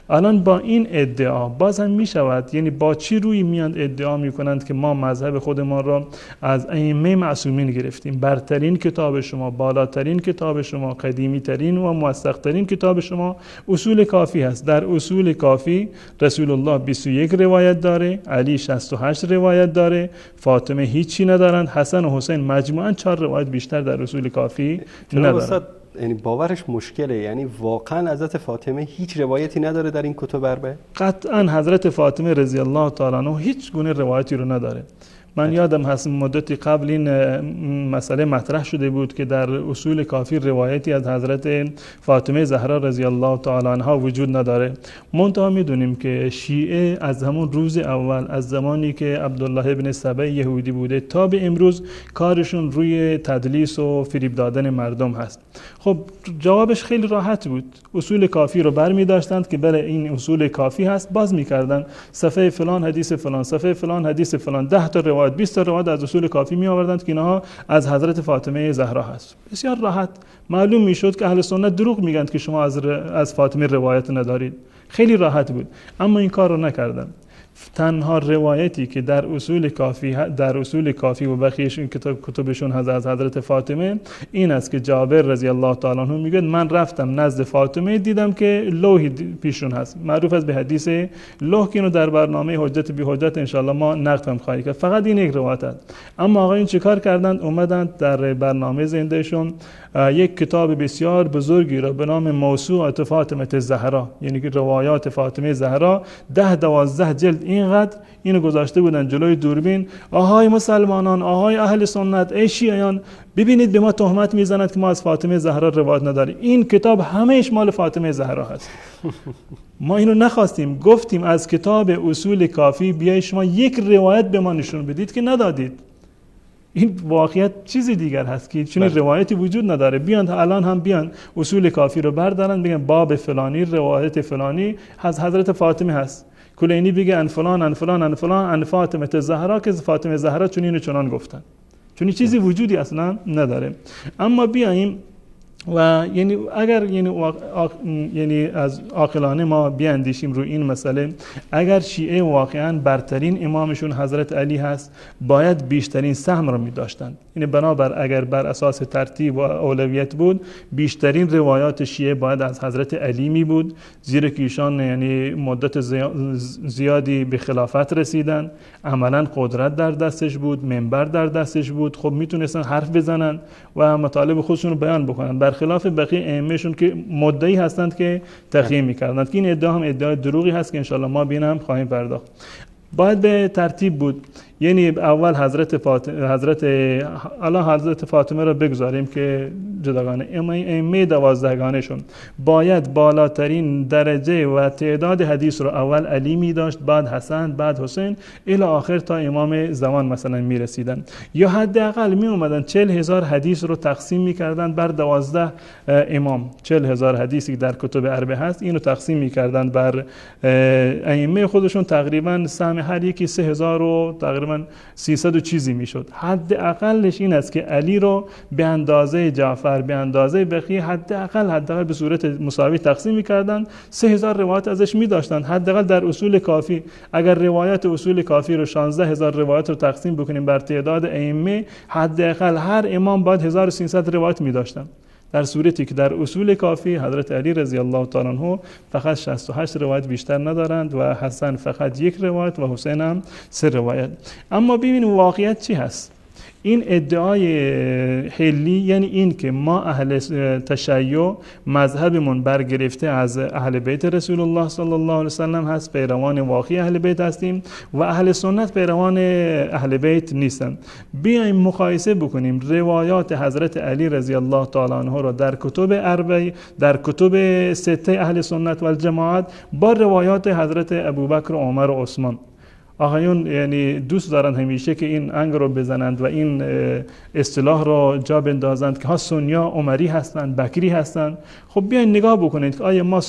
الان با این ادعا باز هم می شود، یعنی با چی روی میان ادعا می کنند که ما مذهب خودمان را از ائمه معصومین گرفتیم، برترین کتاب شما، بالاترین کتاب شما، قدیمی ترین و موثق ترین کتاب شما اصول کافی هست. در اصول کافی رسول الله 21 روایت داره، علی 68 روایت داره، فاطمه هیچی ندارند، حسن و حسین مجموعاً 4 روایت بیشتر در اصول کافی ندارند. یعنی باورش مشکله، یعنی واقعا حضرت فاطمه هیچ روایتی نداره در این کتب اربعه؟ قطعا حضرت فاطمه رضی الله تعالی عنها هیچ گونه روایتی رو نداره. من یادم هست مدتی قبل این مسئله مطرح شده بود که در اصول کافی روایتی از حضرت فاطمه زهرا رضی الله تعالی عنها وجود نداره. منتها میدونیم که شیعه از همون روز اول، از زمانی که عبدالله ابن سبع یهودی بوده تا به امروز کارشون روی تدلیس و فریب دادن مردم هست. خب جوابش خیلی راحت بود. اصول کافی رو برمی داشتند که بله این اصول کافی هست، باز میکردن صفحه فلان حدیث فلان، صفحه فلان حدیث فلان، 10 تا روایت 20 تا روایت از اصول کافی می آوردند که اینها از حضرت فاطمه زهرا هست. بسیار راحت معلوم میشد که اهل سنت دروغ میگن که شما از فاطمه روایت ندارید. خیلی راحت بود، اما این کار رو نکردن. تنها روایتی که در اصول کافی و بقیه‌شون کتبشون از حضرت فاطمه این است که جابر رضی الله تعالی عنه میگه من رفتم نزد فاطمه، دیدم که لوحی پیشون هست، معروف است به حدیث لوح، که اینو در برنامه حجت بی حجت ان شاء الله ما نقد هم خواهیم کرد. فقط این یک روایت است. اما آقایون چیکار کردند؟ اومدند در برنامه زندهشون یک کتاب بسیار بزرگی را به نام موسوعه فاطمه الزهرا، یعنی که روایات فاطمه زهرا 10-12 جلد اینقدر اینو گذاشته بودن جلوی دوربین. آهای مسلمانان، آهای اهل سنت، ای شیعیان، ببینید به ما تهمت میزنند که ما از فاطمه زهرا روایت نداریم. این کتاب همهش مال فاطمه زهرا هست. ما اینو نخواستیم، گفتیم از کتاب اصول کافی بیای شما یک روایت به ما نشون بدید که ندادید. این واقعیت چیزی دیگر هست که چون روایتی وجود نداره. بیان الان هم بیان اصول کافی رو بردارن بگن باب فلانی روایت فلانی از حضرت فاطمه هست، کلینی بگه ان فلان ان فلان ان فلان ان فاطمه الزهرا که فاطمه زهرا چنین و چنان گفتن، چون چیزی وجودی اصلا نداره. اما بیایم و یعنی اگر یعنی از عاقلانه ما بیاندیشیم روی این مسئله، اگر شیعه واقعا برترین امامشون حضرت علی هست باید بیشترین سهم را می داشتند. یعنی بنابر اگر بر اساس ترتیب و اولویت بود بیشترین روایات شیعه باید از حضرت علی می بود، زیرا که ایشان یعنی مدت زیادی به خلافت رسیدن، عملا قدرت در دستش بود، منبر در دستش بود، خب میتونستن حرف بزنن و مطالب خودشون رو بیان بکنن، برخلاف بقیه ائمهشون که مدعی هستند که تقییم میکردند. که این ادعا هم ادعای دروغی هست که انشالله ما بینم خواهیم پرداخت. باید به ترتیب بود، یعنی اول حضرت فاطمه را بگذاریم که جداگانه، ائمه 12 شون باید بالاترین درجه و تعداد حدیث رو اول علی می داشت، بعد حسن، بعد حسین، الی آخر تا امام زمان مثلا می رسیدن، یا حداقل می اومدن 40,000 حدیث رو تقسیم می کردن بر 12 امام. 40,000 حدیثی در کتب اربعه هست، اینو تقسیم می کردن بر ائمه خودشون، تقریبا سهم هر یکی 3,000 و تقریبا 300 و چیزی میشد. حداقلش این است که علی رو به اندازه جعفر، به اندازه بقیه حداقل به صورت مساوی تقسیم می‌کردند. 3,000 روایت ازش می‌داشتند. حداقل در اصول کافی اگر روایت اصول کافی رو 16,000 روایت رو تقسیم بکنیم بر تعداد ائمه، حداقل هر امام باید 1300 روایت می‌داشتند، در صورتی که در اصول کافی حضرت علی رضی الله تعالی عنه فقط 68 روایت بیشتر ندارند و حسن فقط 1 روایت و حسین هم 3 روایت. اما ببینیم واقعیت چی هست. این ادعای حلی، یعنی این که ما اهل تشیع مذهبمون برگرفته از اهل بیت رسول الله صلی الله علیه وسلم هست، پیروان واقعی اهل بیت هستیم و اهل سنت پیروان اهل بیت نیستن. بیایم مقایسه بکنیم روایات حضرت علی رضی الله تعالی عنه را در کتب اربعه، در کتب سته اهل سنت و الجماعت با روایات حضرت ابوبکر و عمر و عثمان. آقایون یعنی دوست دارن همیشه که این انگ رو بزنند و این اصطلاح رو جا بندازند که ها سنیا عمری هستند، بکری هستند. خب بیاین نگاه بکنید که آیا ما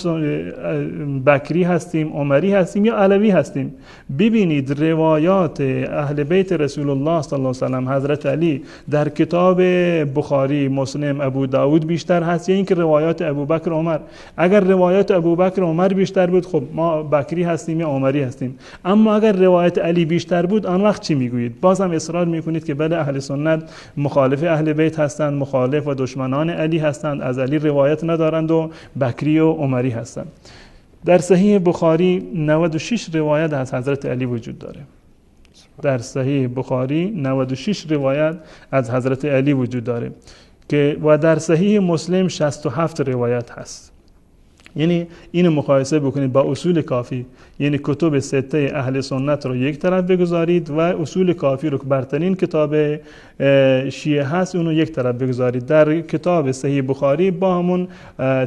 بکری هستیم، عمری هستیم یا علوی هستیم. ببینید روایات اهل بیت رسول الله صلی الله علیه و سلم حضرت علی در کتاب بخاری، مسلم، ابو داود بیشتر هست یا اینکه روایات ابوبکر عمر؟ اگر روایات ابوبکر عمر بیشتر بود خب ما بکری هستیم یا عمری هستیم. اما اگر روایت علی بیشتر بود آن وقت چی میگویید؟ باز هم اصرار میکنید که بله اهل سنت مخالف اهل بیت هستند، مخالف و دشمنان علی هستند، از علی روایت ندارند و بکری و عمری هستند. در صحیح بخاری 96 روایت از حضرت علی وجود داره. در صحیح بخاری 96 روایت از حضرت علی وجود داره که و در صحیح مسلم 67 روایت هست. یعنی اینو مقایسه بکنید با اصول کافی، یعنی کتب سته اهل سنت رو یک طرف بگذارید و اصول کافی رو که برترین کتاب شیعه هست اونو یک طرف بگذارید. در کتاب صحیح بخاری با همون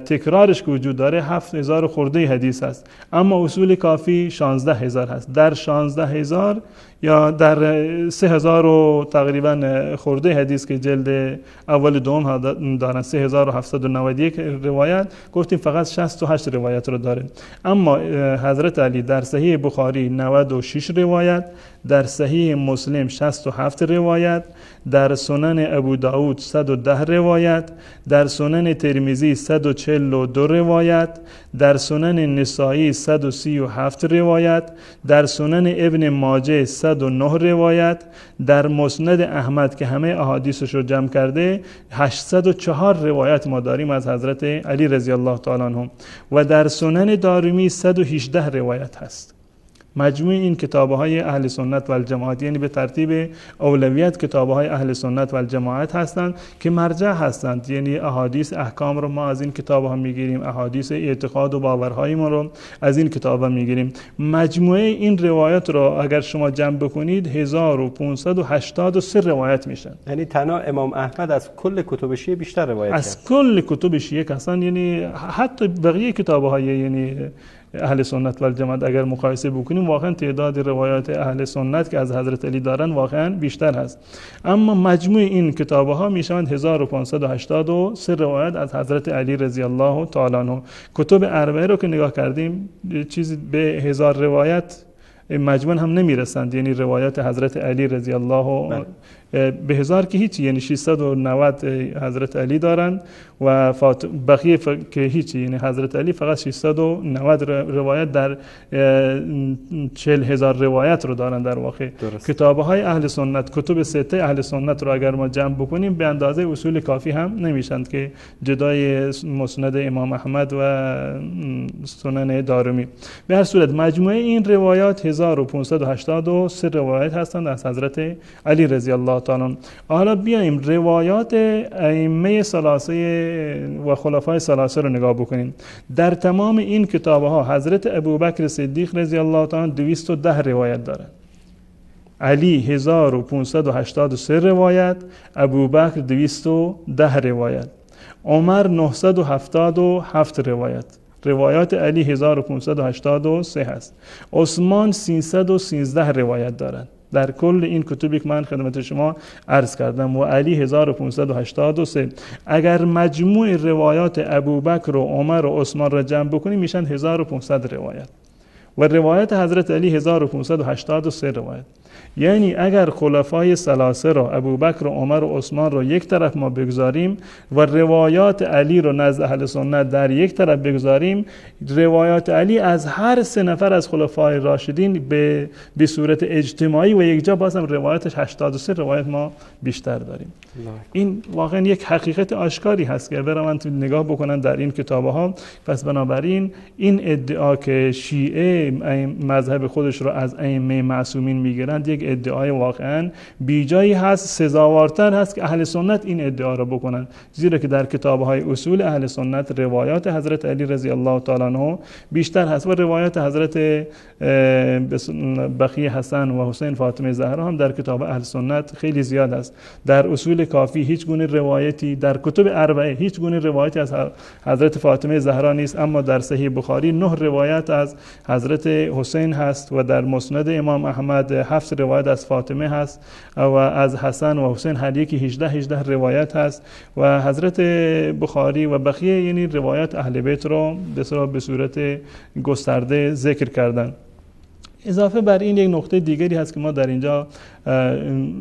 تکرارش که وجود داره 7000 خورده حدیث هست، اما اصول کافی 16000 هست. در 16000 یا در 3000 و تقریبا خورده حدیث که جلد اول دوم دارن، 3791 روایت، گفتیم فقط 68 روایت رو داره. اما حضرت علی در صحیح بخاری 96 روایت، در صحیح مسلم 67 روایت، در سنن ابو داود 110 روایت، در سنن ترمذی 142 روایت، در سنن نسائی 137 روایت، در سنن ابن ماجه 109 روایت، در مسند احمد که همه احادیثش رو جمع کرده 804 روایت ما داریم از حضرت علی رضی الله تعالی عنه، و در سنن دارمی 118 روایت هست. مجموع این کتاب‌های اهل سنت و الجماعت، یعنی به ترتیب اولویت کتاب‌های اهل سنت و الجماعت هستند که مرجع هستند، یعنی احادیث احکام رو ما از این کتاب‌ها می‌گیریم، احادیث اعتقاد و باورهای ما رو از این کتاب‌ها می‌گیریم. مجموعه این روایات رو اگر شما جمع بکنید 1583 روایت میشن. یعنی تنها امام احمد از کل کتب شیعه بیشتر روایت کرد. از کل کتب شیعه اصلا، یعنی حتی بقیه کتاب‌های یعنی اهل سنت و الجماعت اگر مقایسه بکنیم واقعا تعداد روایات اهل سنت که از حضرت علی دارن واقعا بیشتر هست. اما مجموع این کتاب‌ها میشوند 1583 روایت از حضرت علی رضی الله تعالی عنه. کتب اربعه رو که نگاه کردیم چیزی به 1000 روایت مجموعاً هم نمیرسند، یعنی روایات حضرت علی رضی الله به 1000 که هیچی، یعنی 690 حضرت علی دارند و بقیه که هیچی، یعنی حضرت علی فقط 690 روایت در 40000 روایت رو دارند در واقع. کتاب‌های اهل سنت، کتب سته اهل سنت رو اگر ما جمع بکنیم به اندازه اصول کافی هم نمیشند که جدای مسند امام احمد و سنن دارمی. به هر صورت مجموعه این روایات 1583 روایت هستند از حضرت علی رضی الله تعالی. حالا بیایم روایات ائمه ثلاثه و خلفای ثلاثه رو نگاه بکنیم. در تمام این کتاب‌ها حضرت ابوبکر صدیق رضی الله تعالی 210 روایت دارند، علی 1583 روایت، ابوبکر 210 روایت، عمر 977 روایت. روایات علی 1583 هست. عثمان 313 روایت دارند در کل این کتبی که من خدمت شما عرض کردم، و علی 1583. اگر مجموع روایات ابوبکر و عمر و عثمان را جمع بکنیم میشن 1500 روایت و روایت حضرت علی 1583 روایت. یعنی اگر خلفای ثلاثه را ابوبکر و عمر و عثمان را یک طرف ما بگذاریم و روایات علی را نزد اهل سنت در یک طرف بگذاریم، روایات علی از هر سه نفر از خلفای راشدین به صورت اجتماعی و یک جا بازم روایتش 83 روایت ما بیشتر داریم. این واقعا یک حقیقت آشکاری هست که برن نگاه بکنن در این کتاب‌ها. پس بنابراین این ادعا که شیعه مذهب خودش رو از ائمه معصومین میگیرن سنت یک ادعای واقعا بیجایی هست، سزاوارتر هست که اهل سنت این ادعا را بکنند، زیرا که در کتاب‌های اصول اهل سنت روایات حضرت علی رضی الله تعالی عنه بیشتر هست و روایات حضرت بقیه حسن و حسین فاطمه زهرا هم در کتاب اهل سنت خیلی زیاد است. در اصول کافی هیچ گونه روایتی، در کتب اربعه هیچ گونه روایتی از حضرت فاطمه زهرا نیست، اما در صحیح بخاری 9 روایت از حضرت حسین هست و در مسند امام احمد 7 روایت از فاطمه هست و از حسن و حسین هر یکی 18 روایت هست و حضرت بخاری و بقیه یعنی روایات اهل بیت رو به صورت گسترده ذکر کردن. اضافه بر این یک نقطه دیگری هست که ما در اینجا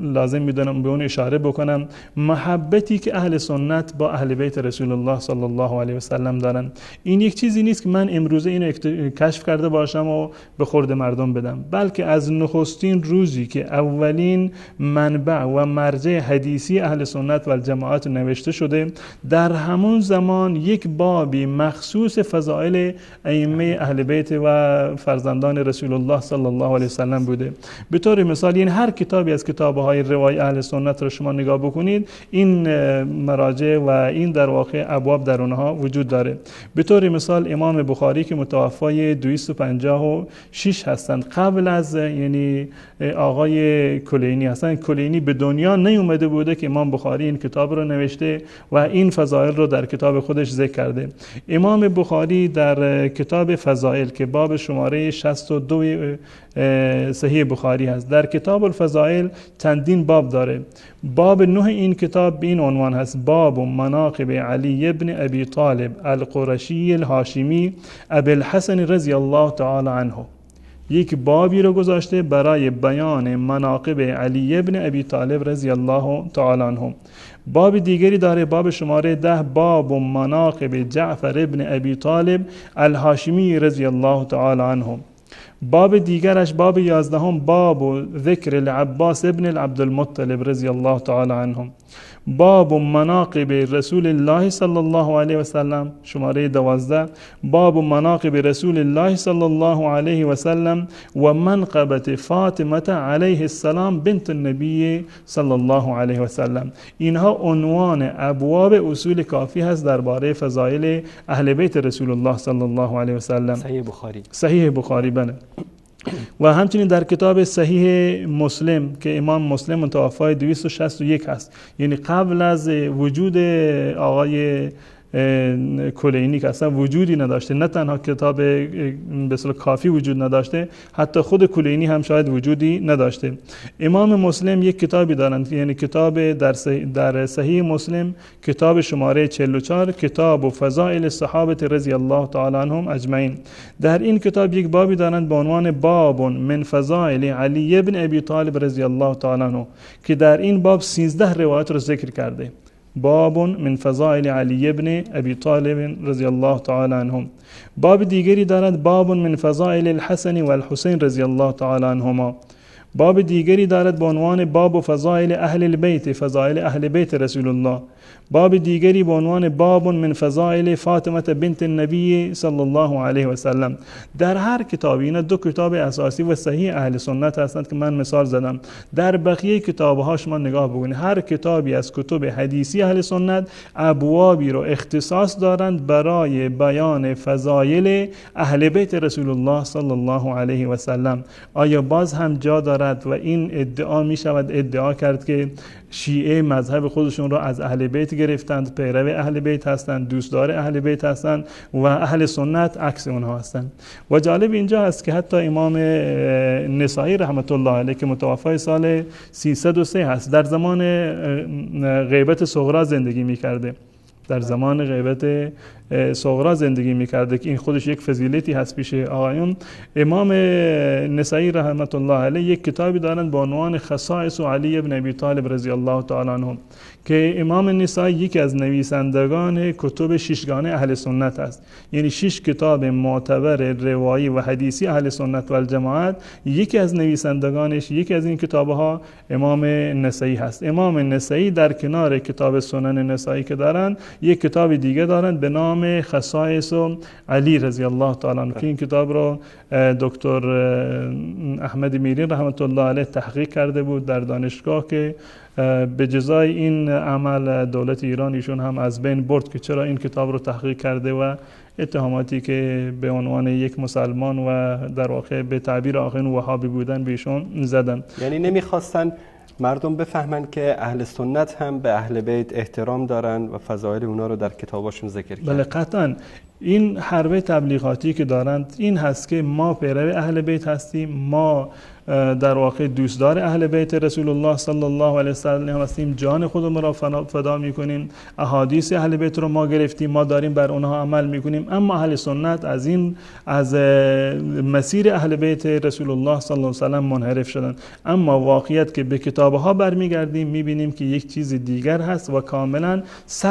لازم میدونم به اون اشاره بکنم، محبتی که اهل سنت با اهل بیت رسول الله صلی الله علیه و سلم دارن. این یک چیزی نیست که من امروزه اینو کشف کرده باشم و به خورد مردم بدم، بلکه از نخستین روزی که اولین منبع و مرجع حدیثی اهل سنت و الجماعت نوشته شده، در همون زمان یک بابی مخصوص فضائل ائمه اهل بیت و فرزندان رسول الله صلی الله علیه و سلم بوده. به طور مثال این هر کتابی از کتاب‌های روای اهل سنت رو شما نگاه بکنید، این مراجع و این در واقع ابواب در اونها وجود داره. به طور مثال امام بخاری که متوفای 256 هستند، قبل از یعنی آقای کلینی هستند، کلینی به دنیا نیومده بوده که امام بخاری این کتاب رو نوشته و این فضائل رو در کتاب خودش ذکر کرده. امام بخاری در کتاب فضائل که باب شماره 62 صحیح بخاری هست، در کتاب الفضائل چندین باب داره. باب 9 این کتاب به این عنوان هست: باب مناقب علی ابن ابی طالب القرشی الهاشمی ابی الحسن رضی الله تعالی عنه. یک بابی رو گذاشته برای بیان مناقب علی ابن ابی طالب رضی الله تعالی عنه. باب دیگری داره، باب شماره 10: باب مناقب جعفر ابن ابی طالب الهاشمی رضی الله تعالی عنه. باب دیگرش باب 11 باب ذکر العباس ابن عبدالمطلب رضی الله تعالی عنهم. باب مناقب رسول الله صلی الله علیه و سلم شماره 12: باب مناقب رسول الله صلی الله علیه و سلم و منقبت فاطمه علیه السلام بنت النبی صلی الله علیه و سلم. اینها عنوان ابواب اصول کافی هست درباره فضائل اهل بیت رسول الله صلی الله علیه و سلم. صحیح بخاری بله. و همچنین در کتاب صحیح مسلم که امام مسلم متوفای 261 هست، یعنی قبل از وجود آقای کلینی که اصلا وجودی نداشته، نه تنها کتاب به اصطلاح کافی وجود نداشته، حتی خود کلینی هم شاید وجودی نداشته. امام مسلم یک کتابی دارند، یعنی کتاب در صحیح مسلم کتاب شماره 44 کتاب و فضائل صحابه رضی الله تعالی عنهم اجمعین. در این کتاب یک بابی دارند به عنوان باب من فضائل علی ابن ابی طالب رضی الله تعالی عنه که در این باب 13 روایت رو ذکر کرده. باب من فضائل علی ابن ابی طالب رضی الله تعالی عنهم. باب دیگری دارد باب من فضائل الحسن و الحسین رضی الله تعالی عنهما. باب دیگری دارد به عنوان باب فضائل اهل البیت، فضائل اهل بیت رسول الله. باب دیگری به عنوان باب من فضائل فاطمه بنت النبی صلی الله علیه و سلم. در هر کتاب، اینا 2 کتاب اساسی و صحیح اهل سنت هستند که من مثال زدم. در بقیه کتاب‌ها شما نگاه بکنید، هر کتابی از کتب حدیثی اهل سنت ابوابی رو اختصاص دارند برای بیان فضایل اهل بیت رسول الله صلی الله علیه و سلم. آیا باز هم جا دارد و این ادعا می شود ادعا کرد که شیعه مذهب خودشون رو از اهل بیت گرفتند، پیرو اهل بیت هستند، دوستدار اهل بیت هستند و اهل سنت عکس اونها هستند. و جالب اینجا هست که حتی امام نسائی رحمت الله علیه که متوفای سال 303 هست، در زمان غیبت صغرا زندگی می‌کرده. در زمان غیبت صغرا زندگی می‌کرده که این خودش یک فضیلتی هست پیش آقایون. امام نسائی رحمت الله علیه یک کتابی دارند با عنوان خصائص علی ابن ابی طالب رضی الله تعالی عنه که امام نسائی یکی از نویسندگان کتب ششگانه اهل سنت است، یعنی 6 کتاب معتبر روایی و حدیثی اهل سنت و الجماعت، یکی از نویسندگانش یکی از این کتابها امام نسائی هست. امام نسائی در کنار کتاب سنن نسائی که دارند یک کتاب دیگه دارند به نام نام خصائص علی رضی الله تعالی عنه که این کتاب رو دکتر احمد میری رحمت الله علیه تحقیق کرده بود در دانشگاه که به جزای این عمل دولت ایران ایشون هم از بین برد که چرا این کتاب رو تحقیق کرده و اتهاماتی که به عنوان یک مسلمان و در واقع به تعبیر آخرین وهابی بودن به ایشون زدن. یعنی نمیخواستن مردم بفهمن که اهل سنت هم به اهل بیت احترام دارن و فضایل اونا رو در کتاباشون ذکر کردن. بله قطعا این حربه تبلیغاتی که دارند این هست که ما پیرو اهل بیت هستیم، ما در واقع دوستدار اهل بیت رسول الله صلی الله علیه و سلم هستیم، جان خودمون را فدا میکنیم، احادیث اهل بیت رو ما گرفتیم، ما داریم بر اونها عمل میکنیم. اما اهل سنت از مسیر اهل بیت رسول الله صلی الله علیه و سلم منحرف شدن. اما واقعیت که به کتابها برمیگردیم میبینیم که یک چیز دیگر هست و کاملا 100%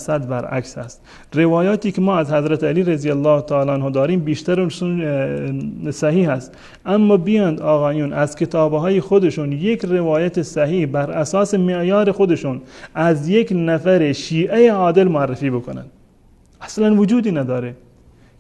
برعکس است. روایاتی که ما از حضرت علی رضی الله تعالی عنه داریم بیشترشون صحیح است، اما بیاند آقایون از کتابهای خودشون یک روایت صحیح بر اساس معیار خودشون از یک نفر شیعه عادل معرفی بکنن، اصلا وجودی نداره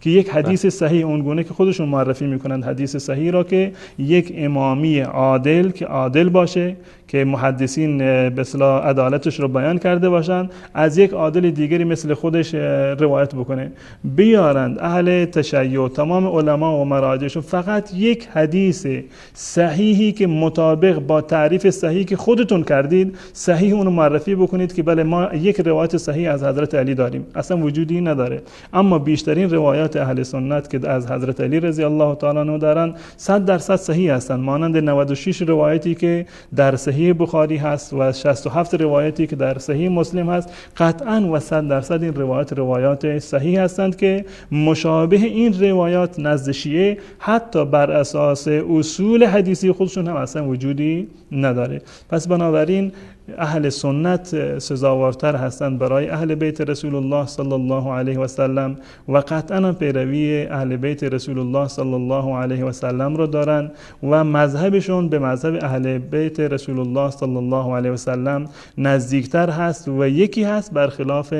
که یک حدیث صحیح اونگونه که خودشون معرفی میکنند حدیث صحیح را که یک امامی عادل که عادل باشه که محدثین به اصطلاح عدالتش رو بیان کرده باشند از یک عادل دیگری مثل خودش روایت بکنه، بیارند اهل تشیع تمام علما و مراجعشون فقط یک حدیث صحیحی که مطابق با تعریف صحیحی که خودتون کردید صحیح اونو معرفی بکنید که بله ما یک روایت صحیح از حضرت علی داریم، اصلا وجودی نداره. اما بیشترین روایات اهل سنت که از حضرت علی رضی الله تعالی عنه دارند 100% صحیح هستند، مانند 96 روایتی که در صحیح بخاری هست و 67 روایتی که در صحیح مسلم هست. قطعا و 100% این روایات صحیح هستند که مشابه این روایات نزد شیعه حتی بر اساس اصول حدیثی خودشون هم اصلا وجودی نداره. پس بنابراین اهل سنت سزاوارتر هستند برای اهل بیت رسول الله صلی الله علیه و سلم و قطعا پیروی اهل بیت رسول الله صلی الله علیه و سلم رو دارند و مذهبشون به مذهب اهل بیت رسول الله صلی الله علیه و سلم نزدیکتر هست و یکی هست برخلاف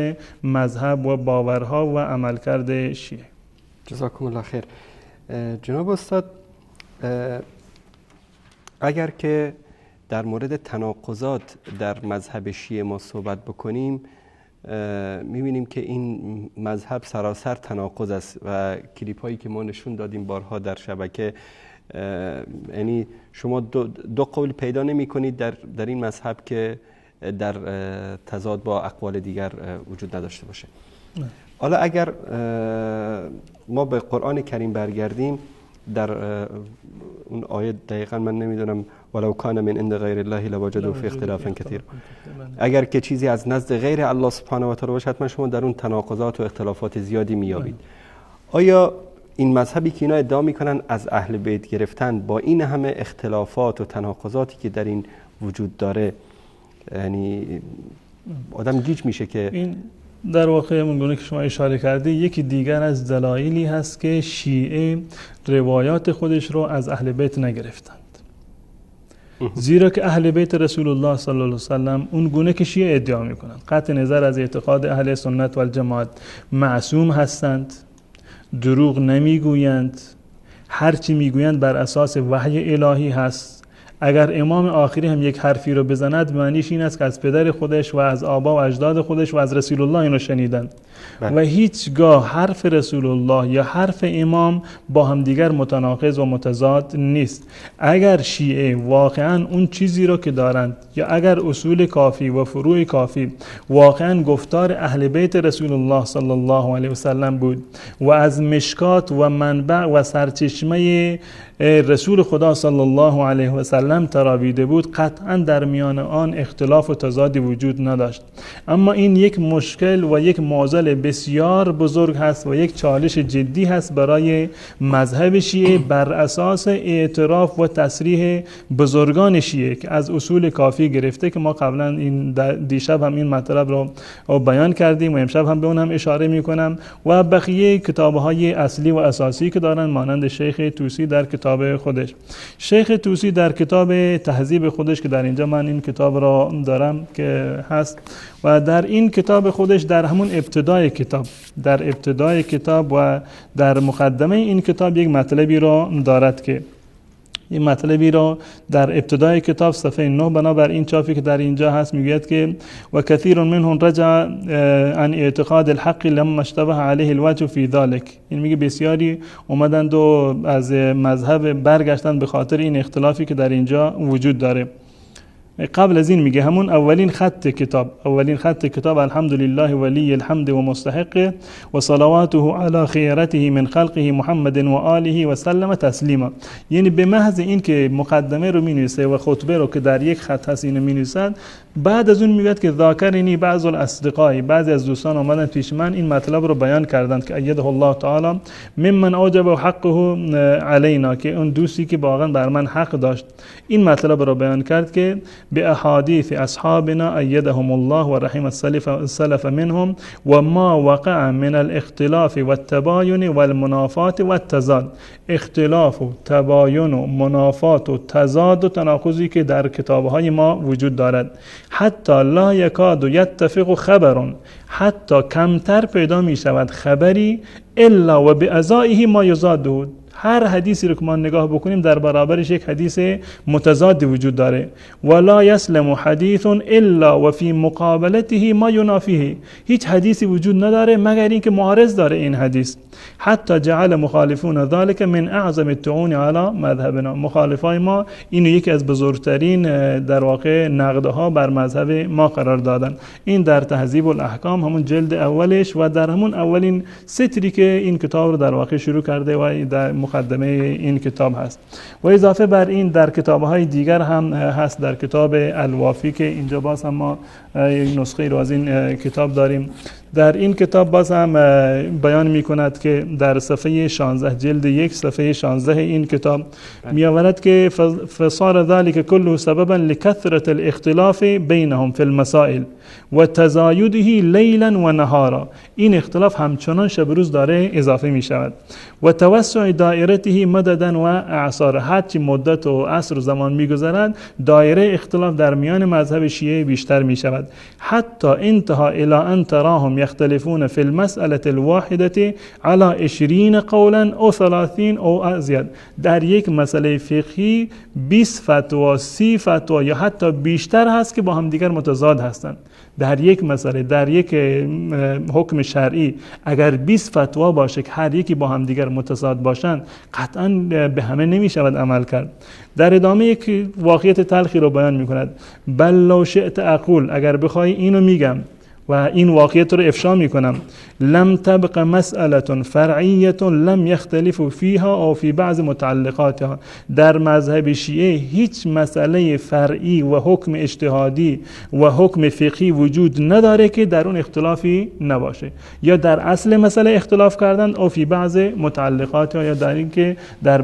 مذهب و باورها و عملکرد شیعه. جزاکم الله خیر. جناب استاد اگر که در مورد تناقضات در مذهب شیعه ما صحبت بکنیم می‌بینیم که این مذهب سراسر تناقض است و کلیپ هایی که ما نشون دادیم بارها در شبکه، یعنی شما دو قول پیدا نمی کنید در این مذهب که در تضاد با اقوال دیگر وجود نداشته باشه. حالا اگر ما به قرآن کریم برگردیم در اون آیه دقیقا من نمیدونم ولو کان من عند غیر الله لوجدوا فی اختلافا کثیر، اگر که چیزی از نزد غیر الله سبحانه و تعالی باشه حتما شما در اون تناقضات و اختلافات زیادی میابید. آیا این مذهبی که اینا ادعا میکنن از اهل بیت گرفتن با این همه اختلافات و تناقضاتی که در این وجود داره، یعنی آدم گیج میشه که این در واقع اونگونه که شما اشاره کردی یکی دیگر از دلایلی هست که شیعه روایات خودش رو از اهل بیت نگرفتند، زیرا که اهل بیت رسول الله صلی الله علیه و سلم اون گونه که شیعه ادعا میکنند قطع نظر از اعتقاد اهل سنت و الجماعت معصوم هستند، دروغ نمیگویند، هرچی میگویند بر اساس وحی الهی هست. اگر امام آخری هم یک حرفی رو بزند معنیش این است که از پدر خودش و از آبا و اجداد خودش و از رسول الله اینو شنیدن و هیچگاه حرف رسول الله یا حرف امام با همدیگر متناقض و متضاد نیست. اگر شیعه واقعا اون چیزی رو که دارند یا اگر اصول کافی و فروع کافی واقعا گفتار اهل بیت رسول الله صلی الله علیه و سلم بود و از مشکات و منبع و سرچشمه رسول خدا صلی الله علیه و سلم تراویده بود، قطعا در میان آن اختلاف و تضادی وجود نداشت. اما این یک مشکل و یک معضل بسیار بزرگ هست و یک چالش جدی هست برای مذهب شیعه بر اساس اعتراف و تصریح بزرگان شیعه که از اصول کافی گرفته که ما قبلا این دیشب هم این مطلب رو بیان کردیم و امشب هم به اون هم اشاره میکنم و بقیه کتاب‌های اصلی و اساسی که دارن مانند شیخ طوسی در کتاب خودش. شیخ طوسی در کتاب کتاب تهذیب خودش که در اینجا من این کتاب را دارم که هست و در این کتاب خودش در همون ابتدای کتاب و در مقدمه این کتاب یک مطلبی را دارد که این مطلبی را در ابتدای کتاب صفحه 9 بنابر این چاپی که در اینجا هست میگوید که و کثیر منهم رجع عن اعتقاد الحق لما اشتبه علیه الوجه فی ذلك. این میگه بسیاری اومدند و از مذهب برگشتند به خاطر این اختلافی که در اینجا وجود داره. قبل از این میگه همون اولین خط کتاب الحمدلله ولی الحمد و مستحق و صلواته علی خیرته من خلقه محمد و آله و سلم تسلیما. یعنی به محض این که مقدمه رو مینویسه و خطبه رو که در یک خط هست اینو مینویسد، بعد از اون میگه که ذاکرنی بعض الاصدقاء، بعضی از دوستان اومدن پیش من این مطلب رو بیان کردند که ایده الله تعالی ممن اوجب حقه علینا، که اون دوستی که واقعا بر من حق داشت این مطلب رو بیان کرد که به احادیث اصحابنا ایدهم الله و رحم السلف منهم و ما وقع من الاختلاف و التباین و المنافات و التضاد. اختلاف و تباین و منافات و تضاد و تناقضی که در کتابهای ما وجود دارد. حتی لا یکاد یتفق خبر، حتی کمتر پیدا می شود خبری الا و بأزائه ما یزاده. هر حدیثی رو که ما نگاه بکنیم در برابرش یک حدیث متضاد وجود داره. ولا یسلم حدیث الا و فی مقابلته ما ینافیه. هیچ حدیثی وجود نداره مگر اینکه معارض داره این حدیث. حتی جعل مخالفون ذلك من اعظم الطعون علی مذهبنا. مخالفای ما اینو یکی از بزرگترین در واقع نقدها بر مذهب ما قرار دادن. این در تهذیب الاحکام همون جلد اولش و در همون اولین سطری که این کتاب رو در واقع شروع کرده و در مقدمه این کتاب هست. و اضافه بر این در کتاب‌های دیگر هم هست. در کتاب الوافی که اینجا باز هم ما یک نسخه رو از این کتاب داریم، در این کتاب باز هم بیان می کند که در صفحه 16 جلد 1 صفحه 16 این کتاب می آورد که فصار ذلك كله سببا لكثرة الاختلاف بينهم في المسائل و تزایده لیلا و نهارا. این اختلاف همچنان شب روز داره اضافه می شود. و توسع دایرته مددا و اعصار. هرچی مدت و عصر و زمان می گذرد دایره اختلاف در میان مذهب شیعه بیشتر می شود. حتی انتها الى ان تراهم یختلفون فی المسألة الواحدة على 20 قولا او 30 او ازید. در یک مسئله فقهی 20 فتوا 30 فتوا یا حتی بیشتر هست که با هم دیگر متضاد هستند. در یک مسئله، در یک حکم شرعی اگر 20 فتوا باشه که هر یکی با هم دیگر متضاد باشند، قطعا به همه نمی شود عمل کرد. در ادامه یک واقعیت تلخی رو بیان می کند. بل لو شئت اقول، اگر بخوای اینو میگم و این واقعیت رو افشا می کنم، لم تبق مسئله فرعیه لم یختلف فیها او فی بعض متعلقاتها. در مذهب شیعه هیچ مسئله فرعی و حکم اجتهادی و حکم فقهی وجود نداره که در اون اختلافی نباشه. یا در اصل مسئله اختلاف کردن او فی بعض متعلقاتها، یا در این که در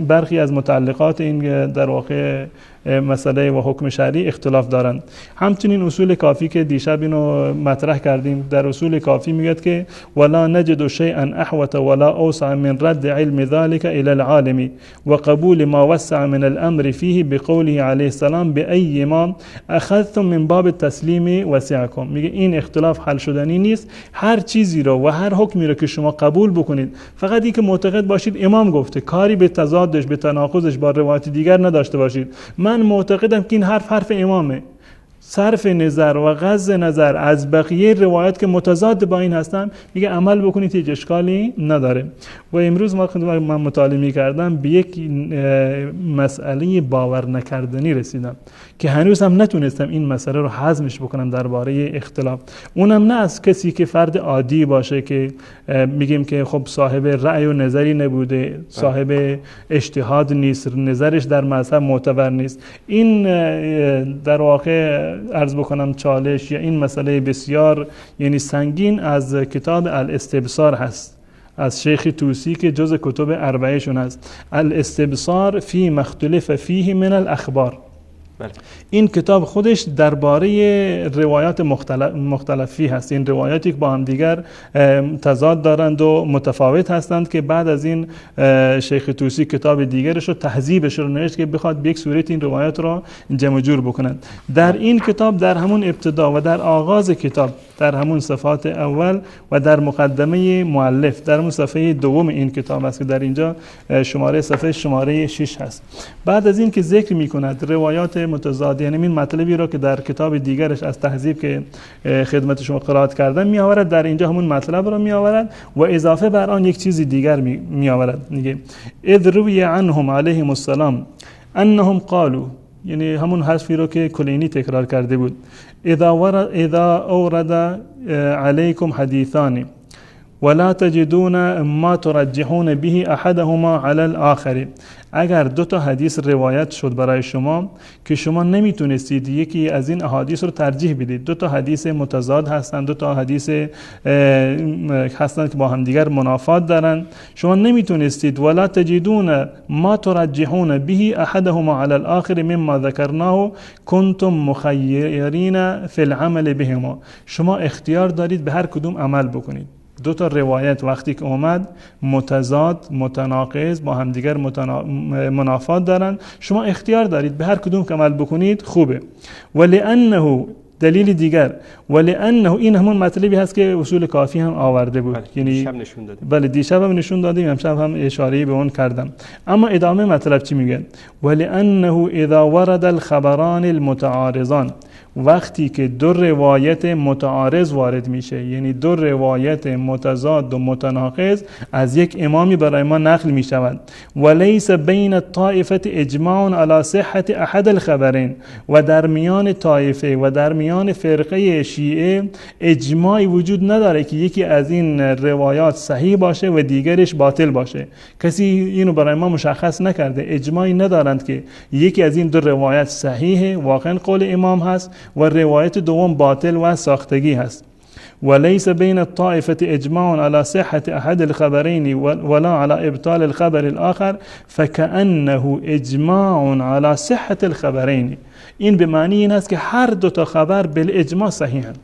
برخی از متعلقات این در واقع مسئله و حکم شرعی اختلاف دارند. همچنین اصول کافی که دیشب اینو مطرح کردیم، در اصول کافی میگه که ولا نجد شيئا احوط ولا اوسع من رد علم ذلك الى العالم وقبول ما وسع من الامر فيه بقوله عليه السلام بأي ما اخذتم من باب التسلیم وسعكم. میگه این اختلاف حل شدنی نیست. هر چیزی رو و هر حکمی رو که شما قبول بکنید، فقط این که معتقد باشید امام گفته، کاری به تضادش به تناقضش با روایت دیگر نداشته باشید. من معتقدم که این حرف امامه، صرف نظر و غض نظر از بقیه روایات که متضاد با این هستن، میگه عمل بکنید هیچ اشکالی نداره. و امروز من مطالعه کردم به یک مسئله باور نکردنی رسیدم که هنوز هم نتونستم این مسئله رو هضمش بکنم درباره اختلاف. اونم نه از کسی که فرد عادی باشه که میگیم که خب صاحب رأی و نظری نبوده، صاحب اجتهاد نیست، نظرش در مذهب معتبر نیست. این در واقع عرض بکنم چالش یا این مسئله بسیار یعنی سنگین از کتاب الاستبصار هست از شیخ توسی که جز کتب 4 شون هست. الاستبصار فی مختلف فیه من الاخبار. بله. این کتاب خودش درباره روایات مختلفی هست. این روایاتی که با هم دیگر تضاد دارند و متفاوت هستند که بعد از این شیخ طوسی کتاب دیگرش رو تهذیبش رو نوشت که بخواد به یک صورت این روایات رو جمع جور بکنند. در این کتاب در همون ابتدا و در آغاز کتاب، در همون صفحات اول و در مقدمه مؤلف، در همون صفحه دوم این کتاب است که در اینجا صفحه شماره 6 هست. بعد از این که ذکر می‌کند روایات متضاد، یعنی این مطلبی را که در کتاب دیگرش از تهذیب که خدمت شما قرائت کردم میآورد، در اینجا همون مطلب را میآورد و اضافه بر آن یک چیز دیگر میآورد. میگه اذ روی عنهم علیهم السلام انهم قالوا، یعنی همون حرفی رو که کلینی تکرار کرده بود، اذا اورد علیکم حدیثان ولا تجدون ما ترجحون به احدهما على الاخر. اگر دو تا حدیث روایت شد برای شما که شما نمیتونستید یکی از این احادیث رو ترجیح بدید، دو تا حدیث متضاد هستند، دو تا حدیث هستند که با هم دیگر منافات دارن، شما نمیتونستید ولا تجدون ما ترجحون به احدهما على الاخر مما ذكرناه کنتم مخیرین فی العمل بهما. شما اختیار دارید به هر کدوم عمل بکنید. دو تا روایت وقتی که اومد متضاد، متناقض، با همدیگر منافات دارن، شما اختیار دارید به هر کدوم که عمل بکنید خوبه. ولانه، دلیل دیگر، ولانه، این همون مطلبی هست که اصول کافی هم آورده بود. یعنی دیشب نشون دادیم. بله دیشب هم نشون دادیم، امشب هم اشاره به اون کردم. اما ادامه مطلب چی میگه؟ ولانه اذا ورد الخبران المتعارضان، وقتی که دو روایت متعارض وارد میشه، یعنی دو روایت متضاد و متناقض از یک امامی برای ما نقل میشوند، ولیس بین الطائفه اجماع علی صحت احد الخبرین، و در میان طایفه و در میان فرقه شیعه اجماعی وجود نداره که یکی از این روایات صحیح باشه و دیگرش باطل باشه. کسی اینو برای ما مشخص نکرده، اجماعی ندارند که یکی از این دو روایت صحیحه، واقعا قول امام هست، و روایت دوم باطل و ساختگی هست. وليس بين الطائفة اجماع على صحة احد الخبرين ولا على ابطال الخبر الاخر فكأنه اجماع على صحة الخبرين. این به معنی این است که هر دو تا خبر بالاجماع صحیحند.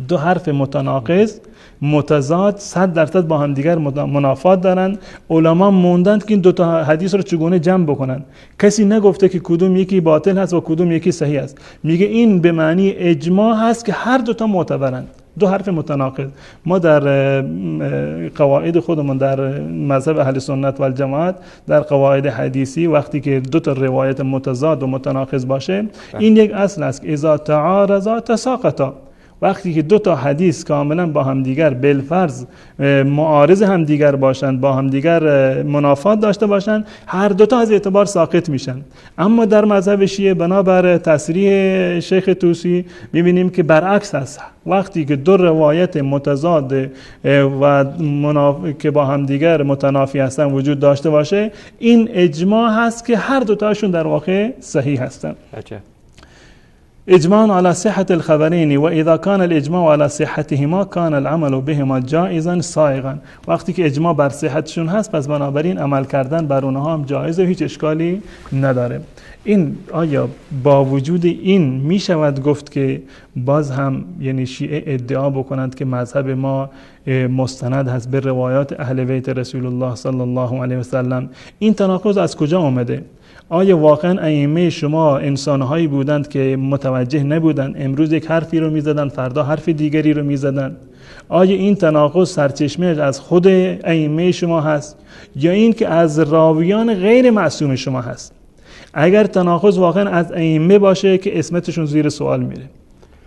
دو حرف متناقض متضاد 100% با هم دیگر منافات دارند. علما موندند که این دو تا حدیث رو چگونه جمع بکنند. کسی نگفته که کدوم یکی باطل هست و کدوم یکی صحیح است. میگه این به معنی اجماع هست که هر دو تا معتبرند. دو حرف متناقض. ما در قواعد خودمون در مذهب اهل سنت و الجماعت در قواعد حدیثی وقتی که دو تا روایت متضاد و متناقض باشه، این یک اصل است که اذا تعارضا تساقطا. وقتی که دو تا حدیث کاملا با همدیگر بالفرض معارض همدیگر باشند، با همدیگر منافات داشته باشند، هر دو تا از اعتبار ساقط میشن. اما در مذهب شیعه بنابر تصریح شیخ طوسی میبینیم که برعکس است. وقتی که دو روایت متضاد و که با همدیگر متنافی هستن وجود داشته باشه، این اجماع هست که هر دو تاشون در واقع صحیح هستند. اجماع على صحة الخبرين واذا كان الاجماع على صحتهما كان العمل بهما جائزا سائغا. وقتی که اجماع بر صحتشون هست پس بنابراین عمل کردن بر اونها هم جایزه، هیچ اشکالی نداره. این آیا با وجود این می شود گفت که باز هم یعنی شیعه ادعا بکنند که مذهب ما مستند هست به روایات اهل بیت رسول الله صلی الله علیه و سلم؟ این تناقض از کجا آمده؟ آیا واقعا ائمه شما انسانهایی بودند که متوجه نبودند، امروز یک حرفی رو میزدند فردا حرف دیگری رو میزدند؟ آیا این تناقض سرچشمه از خود ائمه شما هست یا این که از راویان غیر معصوم شما هست؟ اگر تناقض واقعا از ائمه باشه که اسمتشون زیر سوال میره.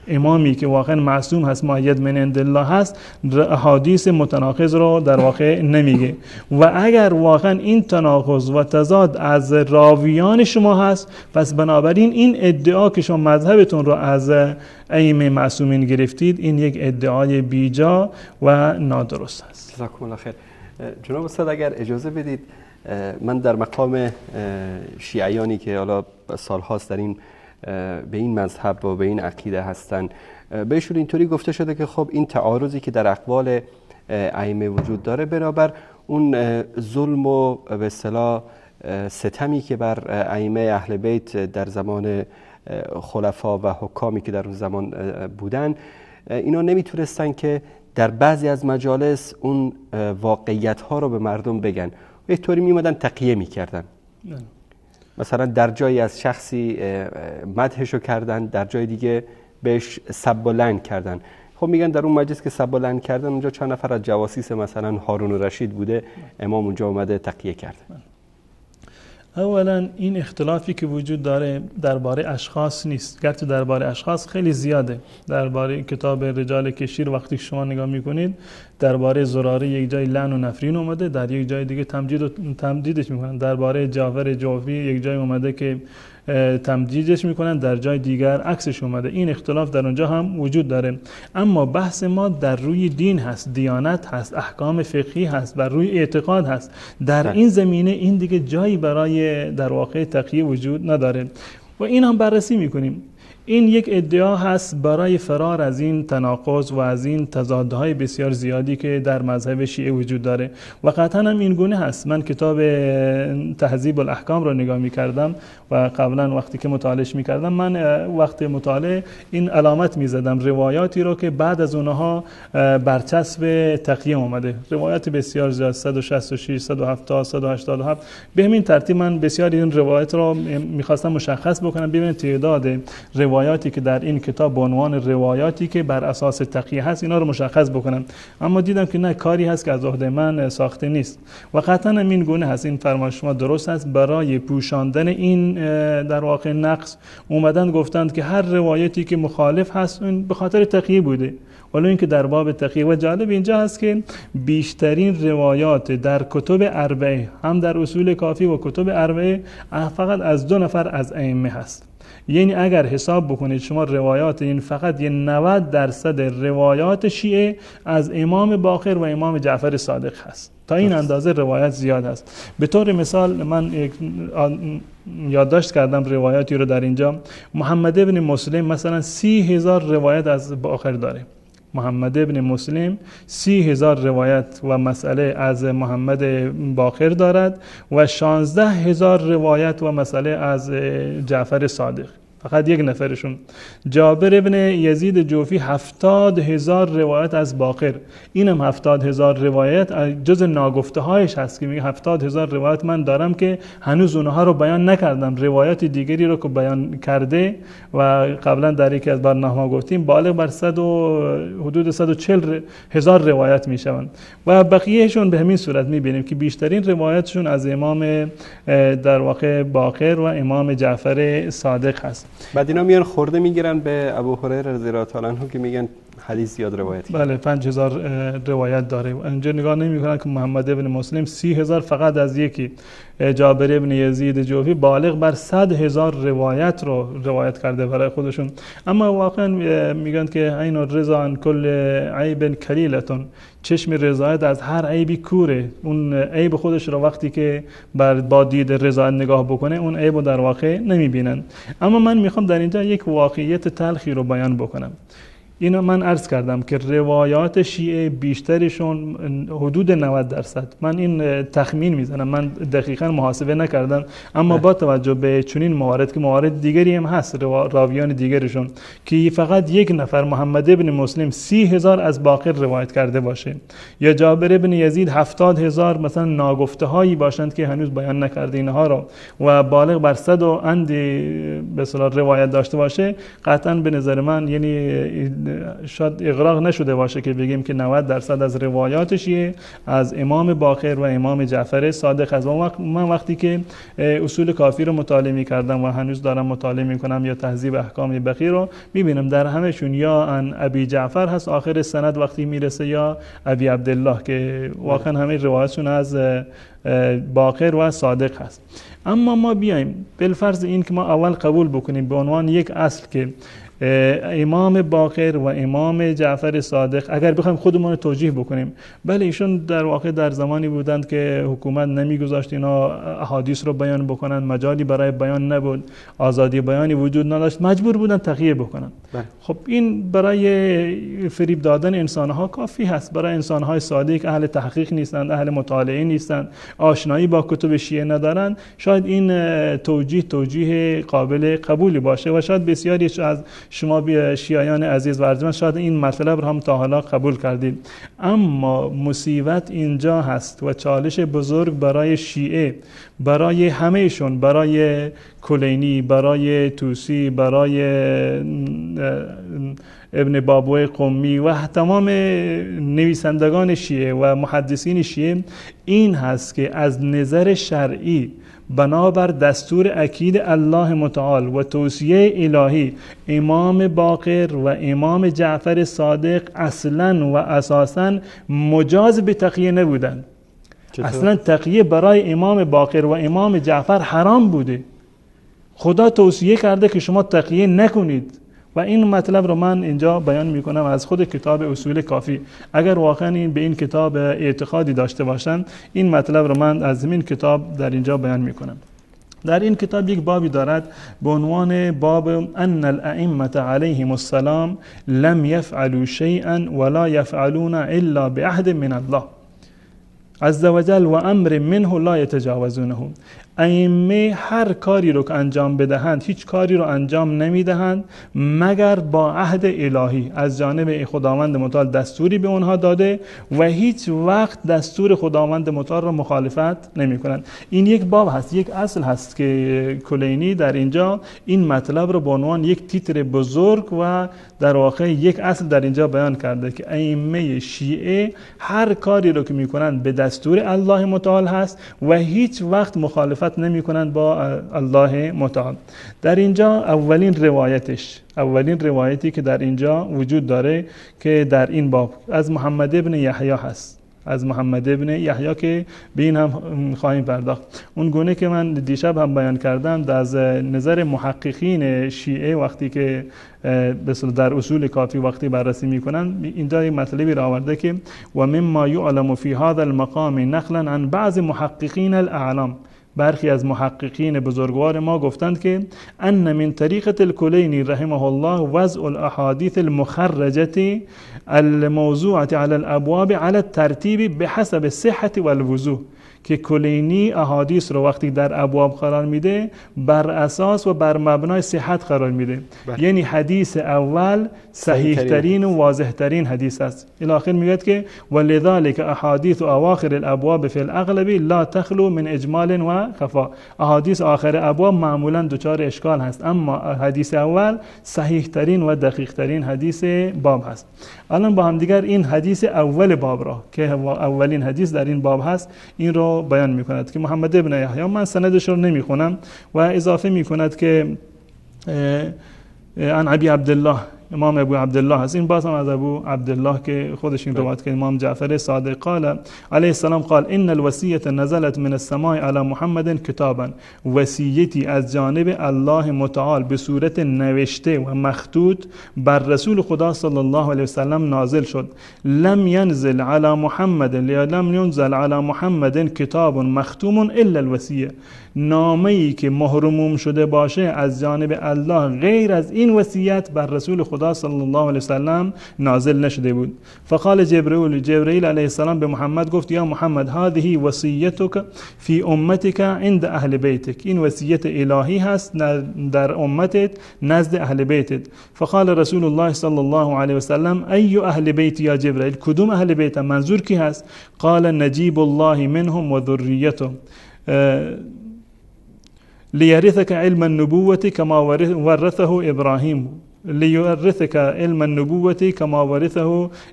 امامی که واقعا معصوم هست، مؤید من عند الله هست، احادیث متناقض رو در واقع نمیگه. و اگر واقعا این تناقض و تضاد از راویان شما هست، پس بنابراین این ادعا که شما مذهبتون رو از ائمه معصومین گرفتید، این یک ادعای بیجا و نادرست است. جزاکم الله خیر. جناب استاد اگر اجازه بدید من در مقام شیعیانی که حالا سالهاست در این به این مذهب و به این عقیده هستن، بهشون اینطوری گفته شده که خب این تعارضی که در اقوال ائمه وجود داره بنابر اون ظلم و به اصطلاح ستمی که بر ائمه اهل بیت در زمان خلفا و حکامی که در اون زمان بودن، اینا نمیتونستن که در بعضی از مجالس اون واقعیت ها رو به مردم بگن، و یک طوری میومدن تقیه میکردن. مثلا در جایی از شخصی مدحشو کردن، در جای دیگه بهش سب و لعن کردن. خب میگن در اون مجلس که سب و لعن کردن، اونجا چند نفر از جواسیس مثلا هارون الرشید بوده، امام اونجا اومده تقیه کرده. اولا این اختلافی که وجود داره درباره اشخاص نیست، گرچه درباره اشخاص خیلی زیاده. درباره کتاب رجال کشیر وقتی شما نگاه میکنید، درباره زراره یک جای لعن و نفرین اومده، در یک جای دیگه تمجیدش میکنن. درباره جعفر جوفی یک جای اومده که تمجیدش میکنن، در جای دیگر عکسش اومده. این اختلاف در اونجا هم وجود داره. اما بحث ما در روی دین هست، دیانت هست، احکام فقهی هست، بر روی اعتقاد هست. در این زمینه این دیگه جایی برای در واقع تقیه وجود نداره و این هم بررسی میکنیم. این یک ادعا هست برای فرار از این تناقض و از این تضادهای بسیار زیادی که در مذهب شیعه وجود داره و قطعا هم این گونه هست. من کتاب تهذیب الاحکام رو نگاه می‌کردم و قبلا وقتی که مطالعه می‌کردم، من وقت مطالعه این علامت می‌زدم روایاتی رو که بعد از اونها برچسب تقیه اومده، روایات بسیار زیاد، 166 170 187. به همین ترتیب من بسیار این روایت رو می‌خواستم مشخص بکنم، ببینید تعداد روایاتی که در این کتاب به عنوان روایاتی که بر اساس تقیه هست اینا رو مشخص بکنم. اما دیدم که نه، کاری هست که از عهده من ساخته نیست و قطعا این گونه هست. این فرمان شما درست است. برای پوشاندن این در واقع نقص اومدن گفتند که هر روایتی که مخالف هست اون به خاطر تقیه بوده، ولی اینکه در باب تقیه. و جالب اینجا هست که بیشترین روایات در کتب اربعه، هم در اصول کافی و کتب اربعه، فقط از 2 نفر از ائمه هست. یعنی اگر حساب بکنید شما روایات، این فقط 90% روایات شیعه از امام باقر و امام جعفر صادق هست. تا این اندازه روایت زیاد هست. به طور مثال من یادداشت کردم روایاتی رو در اینجا. محمد ابن مسلم مثلا 30,000 روایت از باقر داره. محمد ابن مسلم 30,000 روایت و مسئله از محمد باقر دارد و 16,000 روایت و مسئله از جعفر صادق، فقط یک نفرشون. جابر ابن یزید جوفی 70,000 روایت از باقر، اینم 70,000 روایت جز ناگفته هایش هست که میگه 70,000 روایت من دارم که هنوز اونها رو بیان نکردم، روایات دیگری رو که بیان کرده و قبلا در یکی از برنامه‌ها گفتیم بالغ بر حدود 140,000 روایت میشوند و بقیهشون به همین صورت میبینیم که بیشترین روایتشون از امام در واقع باقر و امام جعفر صادق هست. بعد اینا میان خورده میگیرن به ابو هریره رضی الله تعالی عنه که میگن حدیث زیاد روایتی. بله 5,000 روایت داره. اینجا نگاه نمیکنن که محمد ابن مسلم 30,000 فقط از یکی، جابر ابن یزید جوفی بالغ بر 100,000 روایت رو روایت کرده برای خودشون. اما واقعا میگن که عین الرضا عن کل عیب کلیلتون، چشم رضایت از هر عیبی کوره. اون عیب خودش رو وقتی که با دید رضایت نگاه بکنه اون عیب رو در واقع نمیبینن. اما من میخوام در اینجا یک واقعیت تلخی رو بیان بکنم. اینو من عرض کردم که روایات شیعه بیشترشون حدود 90%، من این تخمین میزنم، من دقیقاً محاسبه نکردم، اما با توجه به چنین موارد که موارد دیگری هم هست، راویان دیگرشون که فقط یک نفر محمد ابن مسلم 30,000 از باقر روایت کرده باشه یا جابر ابن یزید 70,000 مثلا ناگفته هایی باشند که هنوز بیان نکرده اینها رو و بالغ بر 100 و اندی به اصطلاح روایت داشته باشه، قطعاً به نظر من یعنی شاید اغراق نشده باشه که بگیم که 90% از روایات شیعه از امام باقر و امام جعفر صادق است. من وقتی که اصول کافی رو مطالعه می‌کردم و هنوز دارم مطالعه می‌کنم یا تهذیب احکام بقیه رو می‌بینم در همشون یا ان ابی جعفر هست آخر سند وقتی میرسه یا ابی عبدالله که واقعا همه روایتشون از باقر و صادق هست. اما ما بیایم بالفرض این که ما اول قبول بکنیم به عنوان یک اصل که امام باقر و امام جعفر صادق اگر بخوایم خودمون رو توجیه بکنیم، بله ایشون در واقع در زمانی بودند که حکومت نمیگذاشت اینا احادیث رو بیان بکنن، مجالی برای بیان نبود، آزادی بیانی وجود نداشت، مجبور بودن تقیه بکنن. خب این برای فریب دادن انسانها کافی هست. برای انسانهای ساده که اهل تحقیق نیستند، اهل مطالعه نیستند، آشنایی با کتب شیعه ندارن، شاید این توجیه قابل قبولی باشه و شاید بسیاری از شما شیعیان عزیز و ارجمند شاید این مطلب رو هم تا حالا قبول کردید. اما مصیبت اینجا هست و چالش بزرگ برای شیعه، برای همهشون، برای کلینی، برای توسی، برای ابن بابوی قمی و تمام نویسندگان شیعه و محدثین شیعه این هست که از نظر شرعی بنابر دستور اکید الله متعال و توصیه الهی امام باقر و امام جعفر صادق اصلا و اساسا مجاز به تقیه نبودند. اصلا تقیه برای امام باقر و امام جعفر حرام بوده. خدا توصیه کرده که شما تقیه نکنید و این مطلب رو من اینجا بیان میکنم از خود کتاب اصول کافی. اگر واقعا به این کتاب اعتقادی داشته باشن این مطلب رو من از همین کتاب در اینجا بیان میکنم. در این کتاب یک بابی دارد به عنوان باب ان الائمه علیهم السلام لم یفعلوا شیئا ولا یفعلون الا بعهد من الله عز وجل و امر منه لا یتجاوزونه. ائمه هر کاری رو که انجام بدهند، هیچ کاری رو انجام نمیدهند مگر با عهد الهی از جانب خداوند متعال دستوری به اونها داده و هیچ وقت دستور خداوند متعال را مخالفت نمی کنند. این یک باب هست، یک اصل هست که کلینی در اینجا این مطلب رو به عنوان یک تیتر بزرگ و در واقع یک اصل در اینجا بیان کرده که ائمه شیعه هر کاری رو که میکنند به دستور الله متعال هست و هیچ وقت مخالفت نمی کنند با الله متعال. در اینجا اولین روایتی که در اینجا وجود داره که در این باب از محمد ابن یحیی هست، از محمد ابن یحیی که به این هم خواهیم پرداخت. اون گونه که من دیشب هم بیان کردم از نظر محققین شیعه وقتی که در اصول کافی وقتی بررسی میکنن اینجا یک مطلبی را آورده که و مما یعلم فی هذا المقام نقلا عن بعض محققین الاعلام، برخی از محققین بزرگوار ما گفتند که ان من طریقة الکلینی رحمه الله وضع الاحادیث المخرجة الموضوعة على الابواب على الترتیب بحسب الصحة والوضوح، که کلینی احادیث رو وقتی در ابواب قرار میده بر اساس و بر مبنای صحت قرار میده. یعنی حدیث اول صحیح ترین و واضح ترین حدیث است. الی آخر میگه که ولذلك احادیث اواخر الابواب فی الاغلب لا تخلو من اجمال و خفا. احادیث آخر ابواب معمولا دچار اشکال هست، اما حدیث اول صحیح ترین و دقیق ترین حدیث باب هست. الان با هم دیگر این حدیث اول باب را که اولین حدیث در این باب هست این رو بیان میکند که محمد ابن یحیی، من سندش رو نمیخونم و اضافه میکند که عن ابی عبدالله، امام ابو عبدالله هست. این باز هم از ابو عبدالله که خودش این روایت که امام جعفر صادق قال علیه السلام قال ان الوصیه نزلت من السماء علی محمد کتابا، وصیتی از جانب الله متعال به صورت نوشته و مخطوط بر رسول خدا صلی الله علیه وسلم نازل شد. لم ینزل علی محمد لم ینزل علی محمد کتاب مختوم الا الوصیه، نامه‌ای که مهرموم شده باشه از جانب الله غیر از این وصیت بر رسول خدا صلی الله علیه وسلم نازل نشده بود. فقال جبرئیل علیه السلام به محمد گفت یا محمد هذه وصیتک فی امتک عند اهل بیتک، این وصیت الهی هست در امتت نزد اهل بیتت. فقال رسول الله صلی الله علیه وسلم ای اهل بیت یا جبرئیل، کدوم اهل بیت؟ منظور کی هست؟ قال نجیب الله منهم و ذریتهم لیرثک علم النبوة كما ورثه ابراهیم، لیورثک علم النبوة كما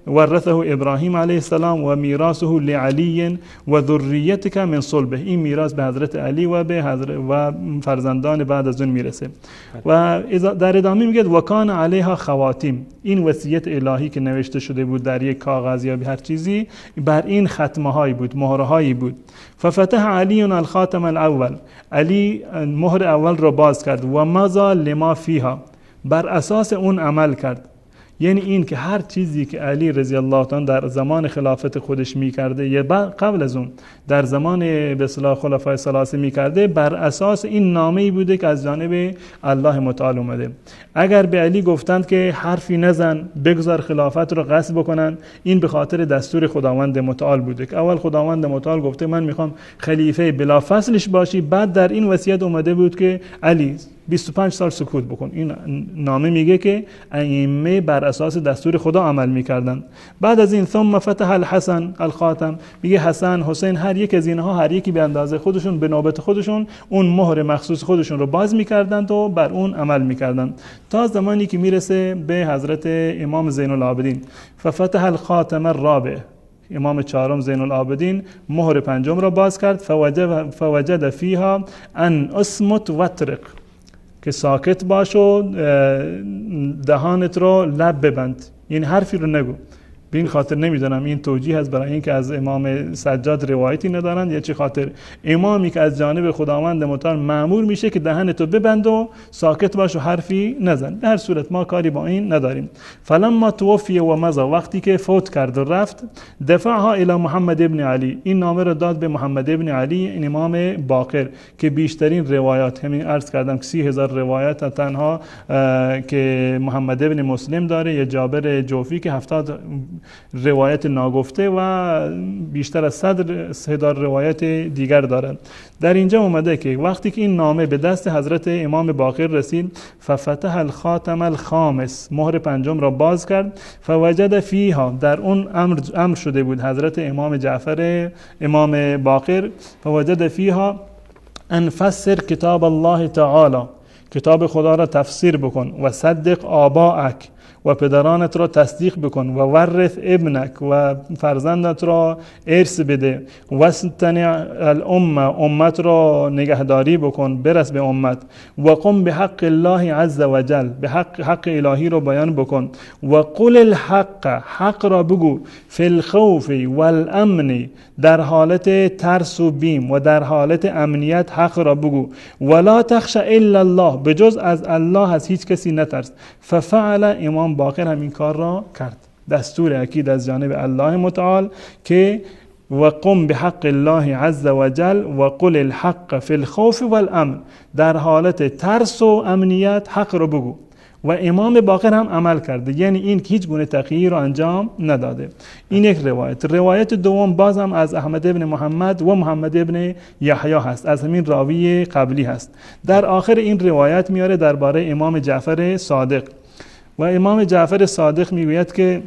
ورثه ابراهیم علیه السلام و میراثه لعلی و ذریتک من صلبه، این میراث به حضرت علی و به و فرزندان بعد از اون میرسه. و در ادامه میگه و کان علیها خواتیم، این وصیت الهی که نوشته شده بود در یک کاغذ یا به هر چیزی، بر این ختمه هایی بود، مهره هایی بود. ففتح علی الخاتم الاول، علی مهر اول را باز کرد و مضى لما فیها، بر اساس اون عمل کرد. یعنی این که هر چیزی که علی رضی الله عنه در زمان خلافت خودش میکرده یا قبل از اون در زمان به اصطلاح خلفای ثلاثه میکرده، بر اساس این نامه‌ای بوده که از جانب الله متعال اومده. اگر به علی گفتند که حرفی نزن، بگذار خلافت رو غصب بکنن، این به خاطر دستور خداوند متعال بوده که اول خداوند متعال گفته من میخوام خلیفه بلا فصلش باشی، بعد در این وصیت اومده بود که علی 25 سال سکوت بکن. این نامه میگه که ائمه بر اساس دستور خدا عمل میکردن. بعد از این ثم فتح الحسن الخاتم، میگه حسن حسین هر یک از اینها هر یکی به اندازه خودشون به نوبت خودشون اون مهر مخصوص خودشون رو باز میکردند و بر اون عمل میکردند تا زمانی که میرسه به حضرت امام زین العابدین. ففتح الخاتم الرابع، امام چهارم زین العابدین مهر پنجم را باز کرد. فوجد فیها ان اسمت وطرق، که ساکت باش و دهانت رو لب ببند، این حرفی رو نگو. به این خاطر نمیدونم این توجیه هست برای این که از امام سجاد روایتی ندارن یا چه خاطر. امامی که از جانب خداوند متعال مأمور میشه که دهنتو ببند و ساکت باش و حرفی نزن. در هر صورت ما کاری با این نداریم. فلما توفی و مضى، وقتی که فوت کرد و رفت، دفعها الی محمد ابن علی، این نامه رو داد به محمد ابن علی، این امام باقر که بیشترین روایات، همین عرض کردم که 30,000 روایت تنها که محمد ابن مسلم داره یا جابر جوفی که 70 روایت ناگفته و بیشتر از 100 روایت دیگر دارند. در اینجا اومده که وقتی که این نامه به دست حضرت امام باقر رسید، ففتح الخاتم الخامس، مهر پنجم را باز کرد. فوجد فیها، در اون امر شده بود حضرت امام جعفر امام باقر، فوجد فیها ان فسر کتاب الله تعالی، کتاب خدا را تفسیر بکن، و صدق آباءک، و پدرانت را تصدیق بکن، و ورث ابنک، و فرزندت را ارث بده، واستنع الامه، امت را نگهداری بکن، برس به امت، و قم به حق الله عز وجل، به حق الهی را بیان بکن، و قل الحق، حق را بگو، فی الخوف والامن، در حالت ترس و بیم و در حالت امنیت حق را بگو، ولا تخش الا الله، بجز از الله از هیچ کسی نترس. ففعل، امام باقر همین کار را کرد. دستور اکید از جانب الله متعال که و قم به حق الله عز وجل و قل الحق فی الخوف والامن، در حالت ترس و امنیت حق را بگو. و امام باقر هم عمل کرده، یعنی این هیچ گونه تغییر رو انجام نداده. این یک روایت. روایت دوم باز هم از احمد ابن محمد و محمد ابن یحیی هست، از همین راوی قبلی هست. در آخر این روایت میاره درباره امام جعفر صادق و امام جعفر صادق میگوید که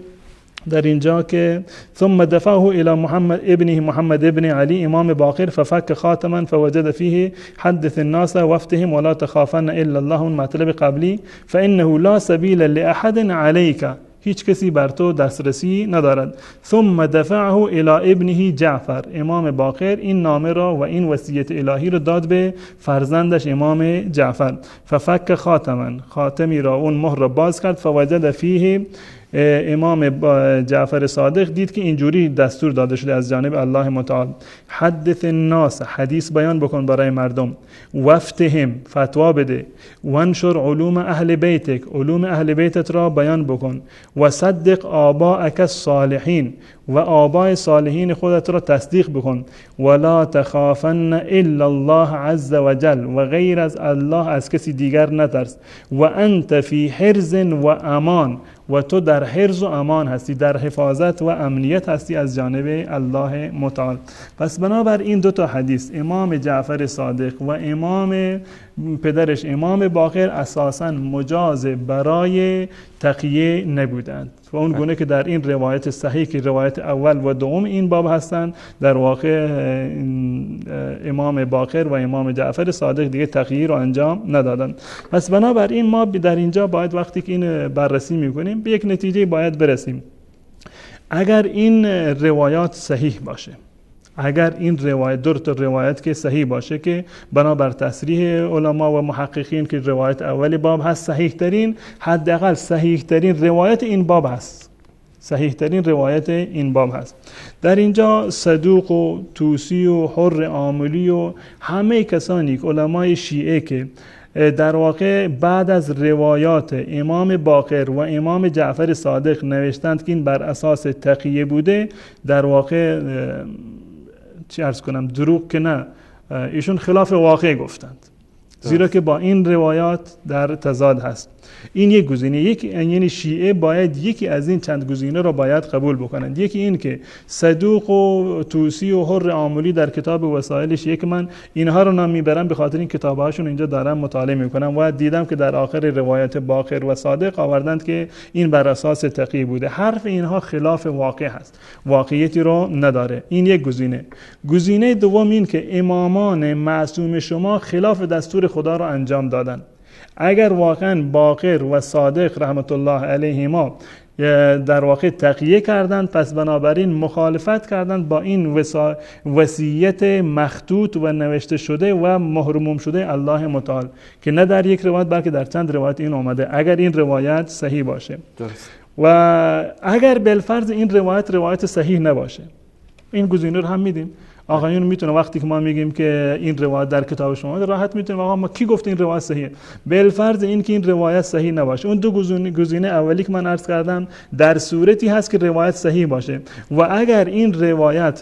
در اینجا که ثم دفعه الى محمد ابنه محمد ابن علی امام باقر ففك خاتما فوجد فيه حدث الناس وافتهم ولا تخافن الا الله، مطلب قبلی، فانه لا سبیل لاحد عليك، هیچ کسی بر تو دسترسی ندارد. ثم دفعه الى ابنه جعفر، امام باقر این نامه را و این وصیت الهی را داد به فرزندش امام جعفر. ففك خاتما، خاتمی را اون مهر را باز کرد. فوجد فيه، امام جعفر صادق دید که اینجوری دستور داده شده از جانب الله متعال، حدث الناس، حدیث بیان بکن برای مردم، وافتهم، فتوا بده، وانشر علوم اهل بیتک، علوم اهل بیتت را بیان بکن، و صدق آباءک الصالحین، و آبای صالحین خودت را تصدیق بکن، ولا تخافن الا الله عز وجل، و غیر از الله از کسی دیگر نترس، و انت فی حرز و امان، و تو در حرز و امان هستی، در حفاظت و امنیت هستی از جانب الله متعال. پس بنابر این دو تا حدیث، امام جعفر صادق و امام پدرش امام باقر اساساً مجاز برای تقیه نبودند و اون گونه که در این روایت صحیح که روایت اول و دوم این باب هستند، در واقع امام باقر و امام جعفر صادق دیگه تقیه رو انجام ندادند. پس بنابراین ما در اینجا باید وقتی که این بررسی میکنیم به یک نتیجه باید برسیم. اگر این روایات صحیح باشه، اگر این روایت دو تا روایت که صحیح باشه که بنابر تصریح علما و محققین که روایت اولی باب هست صحیح ترین، حداقل صحیح ترین روایت این باب هست، صحیح ترین روایت این باب هست. در اینجا صدوق و توسی و حر عاملی و همه کسانی که علمای شیعه که در واقع بعد از روایات امام باقر و امام جعفر صادق نوشتند که این بر اساس تقیه بوده، در واقع چی عرض کنم، دروغ که نه، ایشون خلاف واقع گفتند، زیرا که با این روایات در تضاد هست. این یک گزینه، یعنی شیعه باید یکی از این چند گزینه را باید قبول بکنند. یکی این که صدوق و توسی و حر آملی در کتاب وسائلش، یک من اینها رو نام میبرم به خاطر این کتابهاشون اینجا دارم مطالعه میکنم و دیدم که در آخر روایت باقر و صادق آوردند که این بر اساس تقی بوده. حرف اینها خلاف واقع هست، واقعیتی رو نداره. این یک گزینه. گزینه دوم این که امامان معصوم شما خلاف دستور خدا رو انجام دادن. اگر واقعا باقر و صادق رحمت الله علیهما در واقع تقیه کردند، پس بنابراین مخالفت کردند با این وصیت مخطوط و نوشته شده و مهرموم شده الله متعال که نه در یک روایت بلکه در چند روایت این آمده، اگر این روایت صحیح باشه. درست. و اگر بالفرض این روایت صحیح نباشه، این گزینه رو هم میدیم. آقایون میتونه وقتی که ما میگیم که این روایت در کتاب شما راحت میتونیم آقا ما کی گفته این روایت صحیحه، بالفرض این که این روایت صحیح نباشه. اون دو گزینه اولی که من عرض کردم در صورتی هست که روایت صحیح باشه، و اگر این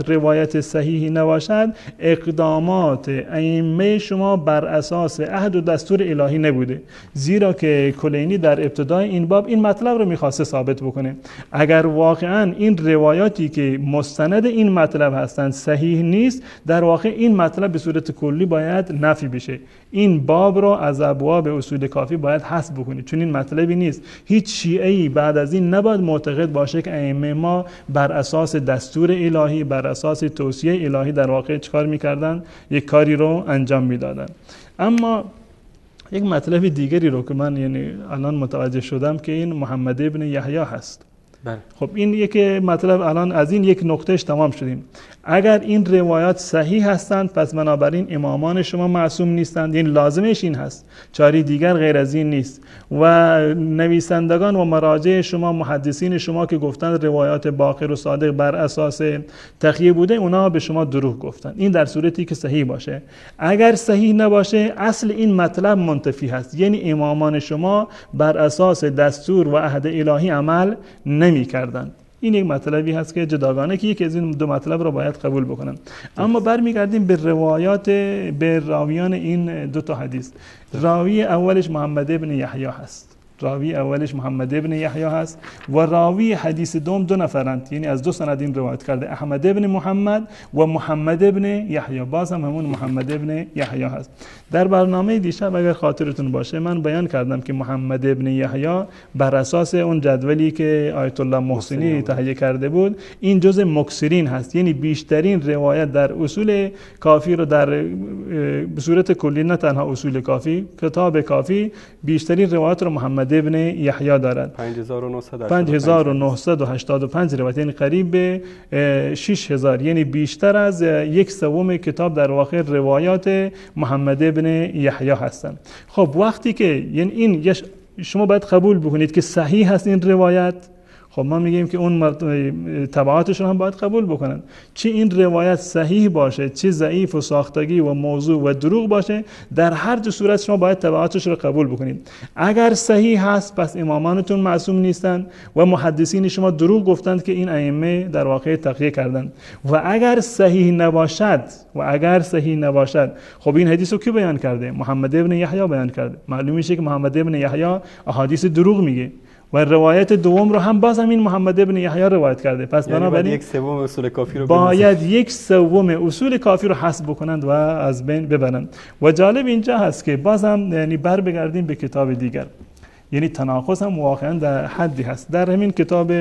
روایت صحیحی نباشد، اقدامات ائمه شما بر اساس عهد و دستور الهی نبوده، زیرا که کلینی در ابتدای این باب این مطلب رو میخواسته ثابت بکنه. اگر واقعا این روایاتی که مستند این مطلب هستند صحیح نیست، در واقع این مطلب به صورت کلی باید نفی بشه. این باب رو از ابواب اصول کافی باید حذف بکنید، چون این مطلبی نیست. هیچ شیعه‌ای بعد از این نباید معتقد باشه که ائمه ما بر اساس دستور الهی، بر اساس توصیه الهی در واقع چیکار می‌کردن؟ یک کاری رو انجام میدادن. اما یک مطلب دیگری رو که من الان متوجه شدم که این محمد ابن یحیی هست. خب این یک مطلب، الان از این یک نقطهش تمام شدیم. اگر این روایات صحیح هستند، پس بنابراین امامان شما معصوم نیستند. این لازمش این هست، چاری دیگر غیر از این نیست. و نویسندگان و مراجع شما، محدثین شما که گفتند روایات باقر و صادق بر اساس تقیه بوده، اونا به شما دروغ گفتند. این در صورتی که صحیح باشه. اگر صحیح نباشه، اصل این مطلب منتفی هست، یعنی امامان شما بر اساس دستور و عهد الهی عمل نمی کردند. این یک مطلبی هست که جداگانه که یکی از این دو مطلب رو باید قبول بکنن. اما برمیگردیم به روایات، به راویان این دو تا حدیث. راوی اولش محمد ابن یحیی هست، و راوی حدیث دوم دو نفرند، یعنی از دو سند این روایت کرده، احمد ابن محمد و محمد ابن یحیی، باز هم همون محمد ابن یحیی هست. در برنامه دیشب اگر خاطرتون باشه من بیان کردم که محمد ابن یحیی بر اساس اون جدولی که آیت الله محسنی تهیه کرده بود، این جزء مکثرین هست، یعنی بیشترین روایت در اصول کافی رو در به صورت کلی، نه تنها اصول کافی، کتاب کافی، بیشترین روایت رو محمد ابن یحیی دارد. 5985 روایت، یعنی قریب به 6000، یعنی بیشتر از یک سوم کتاب در واقع روایات محمد ابن یحیی هستند. خب وقتی که یعنی این شما باید قبول بکنید که صحیح هست این روایت، خب ما میگیم که اون تبعاتش رو هم باید قبول بکنن. چه این روایت صحیح باشه، چه ضعیف و ساختگی و موضوع و دروغ باشه، در هر دو صورت شما باید تبعاتش رو قبول بکنید. اگر صحیح هست، پس امامانتون معصوم نیستن و محدثین شما دروغ گفتند که این ائمه در واقع تقیه کردند. و اگر صحیح نباشد، خب این حدیث رو کی بیان کرده؟ محمد ابن یحیی بیان کرده. معلوم میشه که محمد ابن یحیی احادیث دروغ میگه و روایت دوم رو هم باز همین محمد ابن یحیی روایت کرده. پس بنابراین یک سوم اصول کافی رو باید یک سوم اصول کافی رو حذف بکنند و از بین ببرند. و جالب اینجا هست که باز هم یعنی بر بگردیم به کتاب دیگر، یعنی تناقض هم واقعا در حدی هست. در همین کتاب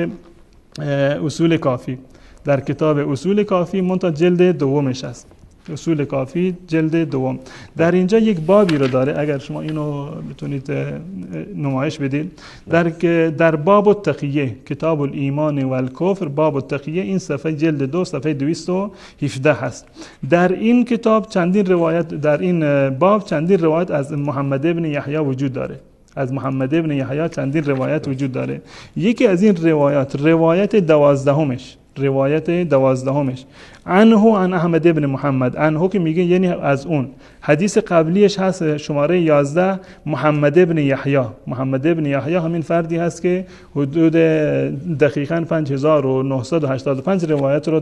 اصول کافی، در کتاب اصول کافی منتها جلد دومش است، اصول کافی جلد دوم، در اینجا یک بابی رو داره، اگر شما اینو بتونید نمایش بدید، در باب التقیه، کتاب الایمان و الکفر، باب التقیه، این صفحه جلد 2 صفحه 217 هست. در این کتاب چندین روایت، در این باب چندین روایت از محمد ابن یحیی وجود داره. از محمد ابن یحیی چندین روایت وجود داره. یکی از این روایت، روایت 12مش، روایت 12 عنه عن احمد ابن محمد. عنه که میگه یعنی از اون. حدیث قبلیش هست شماره 11 محمد ابن یحیی. محمد ابن یحیی همین فردی هست که حدود دقیقاً 5985 روایت رو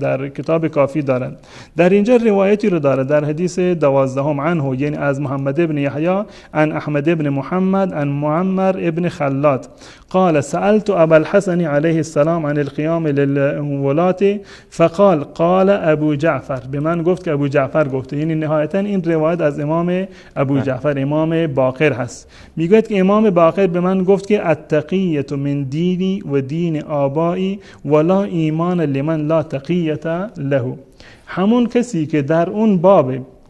در کتاب کافی دارند. در اینجا روایتی رو داره در حدیث 12 عنه یعنی از محمد ابن یحیی عن احمد ابن محمد عن معمر ابن خلاد قال سألت ابا الحسن عليه السلام عن القيام للولاة فقال قال ابو جعفر. به من گفت که ابو جعفر گفته، یعنی نهایتا این روایت از امام ابو جعفر امام باقر هست. میگوید که امام باقر به من گفت که التقیة من دینی و دین آبایی ولا ایمان لمن لا تقیة له. همون کسی که در اون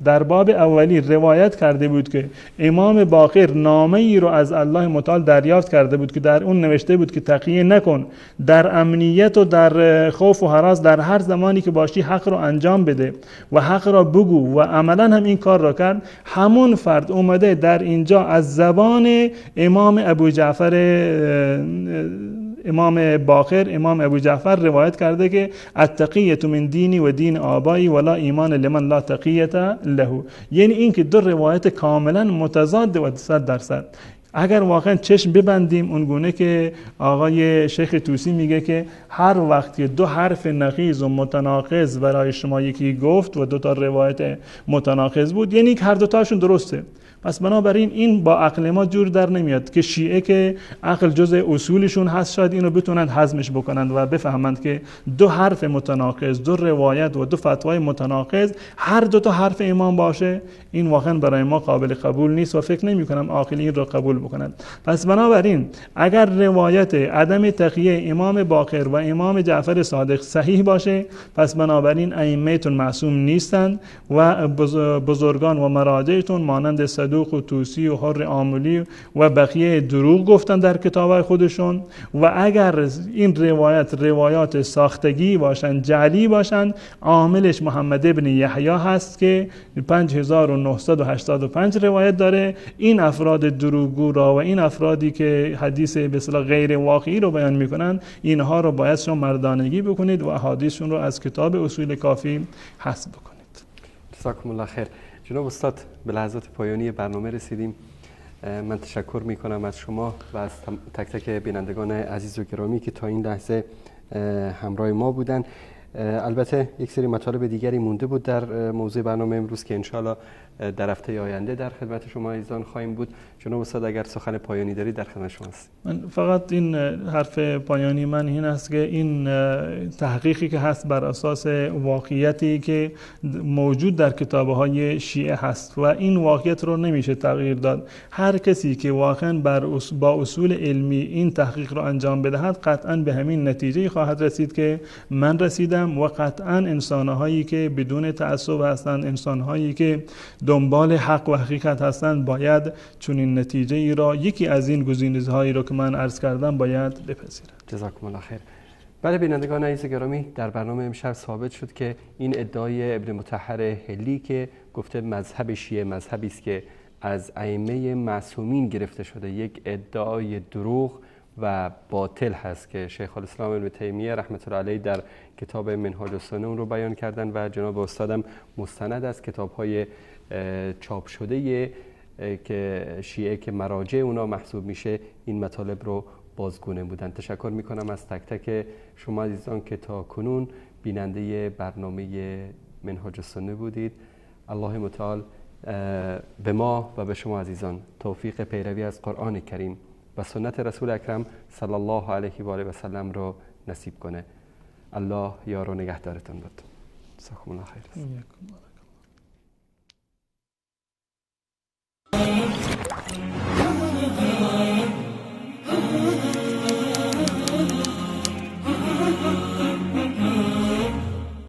در باب اولی روایت کرده بود که امام باقر نامه ای رو از الله متعال دریافت کرده بود که در اون نوشته بود که تقیه نکن، در امنیت و در خوف و هراس در هر زمانی که باشی حق رو انجام بده و حق را بگو و عملا هم این کار را کرد. همون فرد اومده در اینجا از زبان امام ابو جعفر امام باقر امام ابو جعفر روایت کرده که التقیة من دینی و دین آبایی ولا ایمان لمن لا تقیة له. یعنی این که دو روایت کاملا متضاد و 100%. اگر واقعا چشم ببندیم اونگونه که آقای شیخ طوسی میگه که هر وقت که دو حرف نقیض و متناقض برای شما یکی گفت و دو تا روایت متناقض بود، یعنی هر دو تاشون درسته. پس بنابراین این با عقل ما جور در نمیاد که شیعه که عقل جزء اصولشون هست شاید اینو بتونند هضمش بکنند و بفهمند که دو حرف متناقض، دو روایت و دو فتوای متناقض هر دو تا حرف امام باشه، این واقعا برای ما قابل قبول نیست و فکر نمی کنم عاقل این رو قبول بکنند. پس بنابراین اگر روایت عدم تقیه امام باقر و امام جعفر صادق صحیح باشه، پس بنابراین ائمه‌تون معصوم نیستند و بزرگان و مراجعتون مانند صدوق و طوسی و حر آملی و بقیه دروغ گفتن در کتابای خودشون. و اگر این روایات ساختگی باشن، جعلی باشن، عاملش محمد ابن یحیی هست که 5985 روایت داره. این افراد دروغگو را و این افرادی که حدیث به اصطلاح غیر واقعی رو بیان میکنن، اینها رو باید شما مردانگی بکنید و احادیثشون رو از کتاب اصول کافی حذف بکنید. جزاکم الله خیر. جناب استاد، به لحظات پایانی برنامه رسیدیم. من تشکر میکنم از شما و از تک تک بینندگان عزیز و گرامی که تا این لحظه همراه ما بودن. البته یک سری مطالب دیگری مونده بود در موضوع برنامه امروز که انشالله در هفته آینده در خدمت شما عزیزان خواهیم بود. جناب استاد اگر سخن پایانی دارید در خدمت شماست. من فقط این حرف پایانی من این است که این تحقیقی که هست بر اساس واقعیتی که موجود در کتاب‌های شیعه هست و این واقعیت رو نمیشه تغییر داد. هر کسی که واقعا با اصول علمی این تحقیق رو انجام بدهد قطعا به همین نتیجه خواهد رسید که من رسیدم و قطعا انسان‌هایی که بدون تعصب هستند، انسان‌هایی که دنبال حق و حقیقت هستند، باید چون این نتیجه ای را، یکی از این گزینه‌هایی را که من عرض کردم باید بپذیرند. جزاکم الله خیر. بله بینندگان عزیز گرامی، در برنامه امشب ثابت شد که این ادعای ابن مطهر حلی که گفته مذهب شیعه مذهبی است که از ائمه معصومین گرفته شده، یک ادعای دروغ و باطل هست که شیخ الاسلام ابن تیمیه رحمت الله علیه در کتاب منهاج السنه اون رو بیان کردن و جناب استادم مستند از کتاب‌های چاپ شده که شیعه که مراجع اونا محسوب میشه این مطالب رو بازگونه بودن. تشکر میکنم از تک تک شما عزیزان که تا کنون بیننده برنامه منهاج السنه بودید. الله متعال به ما و به شما عزیزان توفیق پیروی از قرآن کریم و سنت رسول اکرم صلی الله علیه و آله و سلم رو نصیب کنه. الله یار و نگهدارتان باد. جزاکم الله خیر.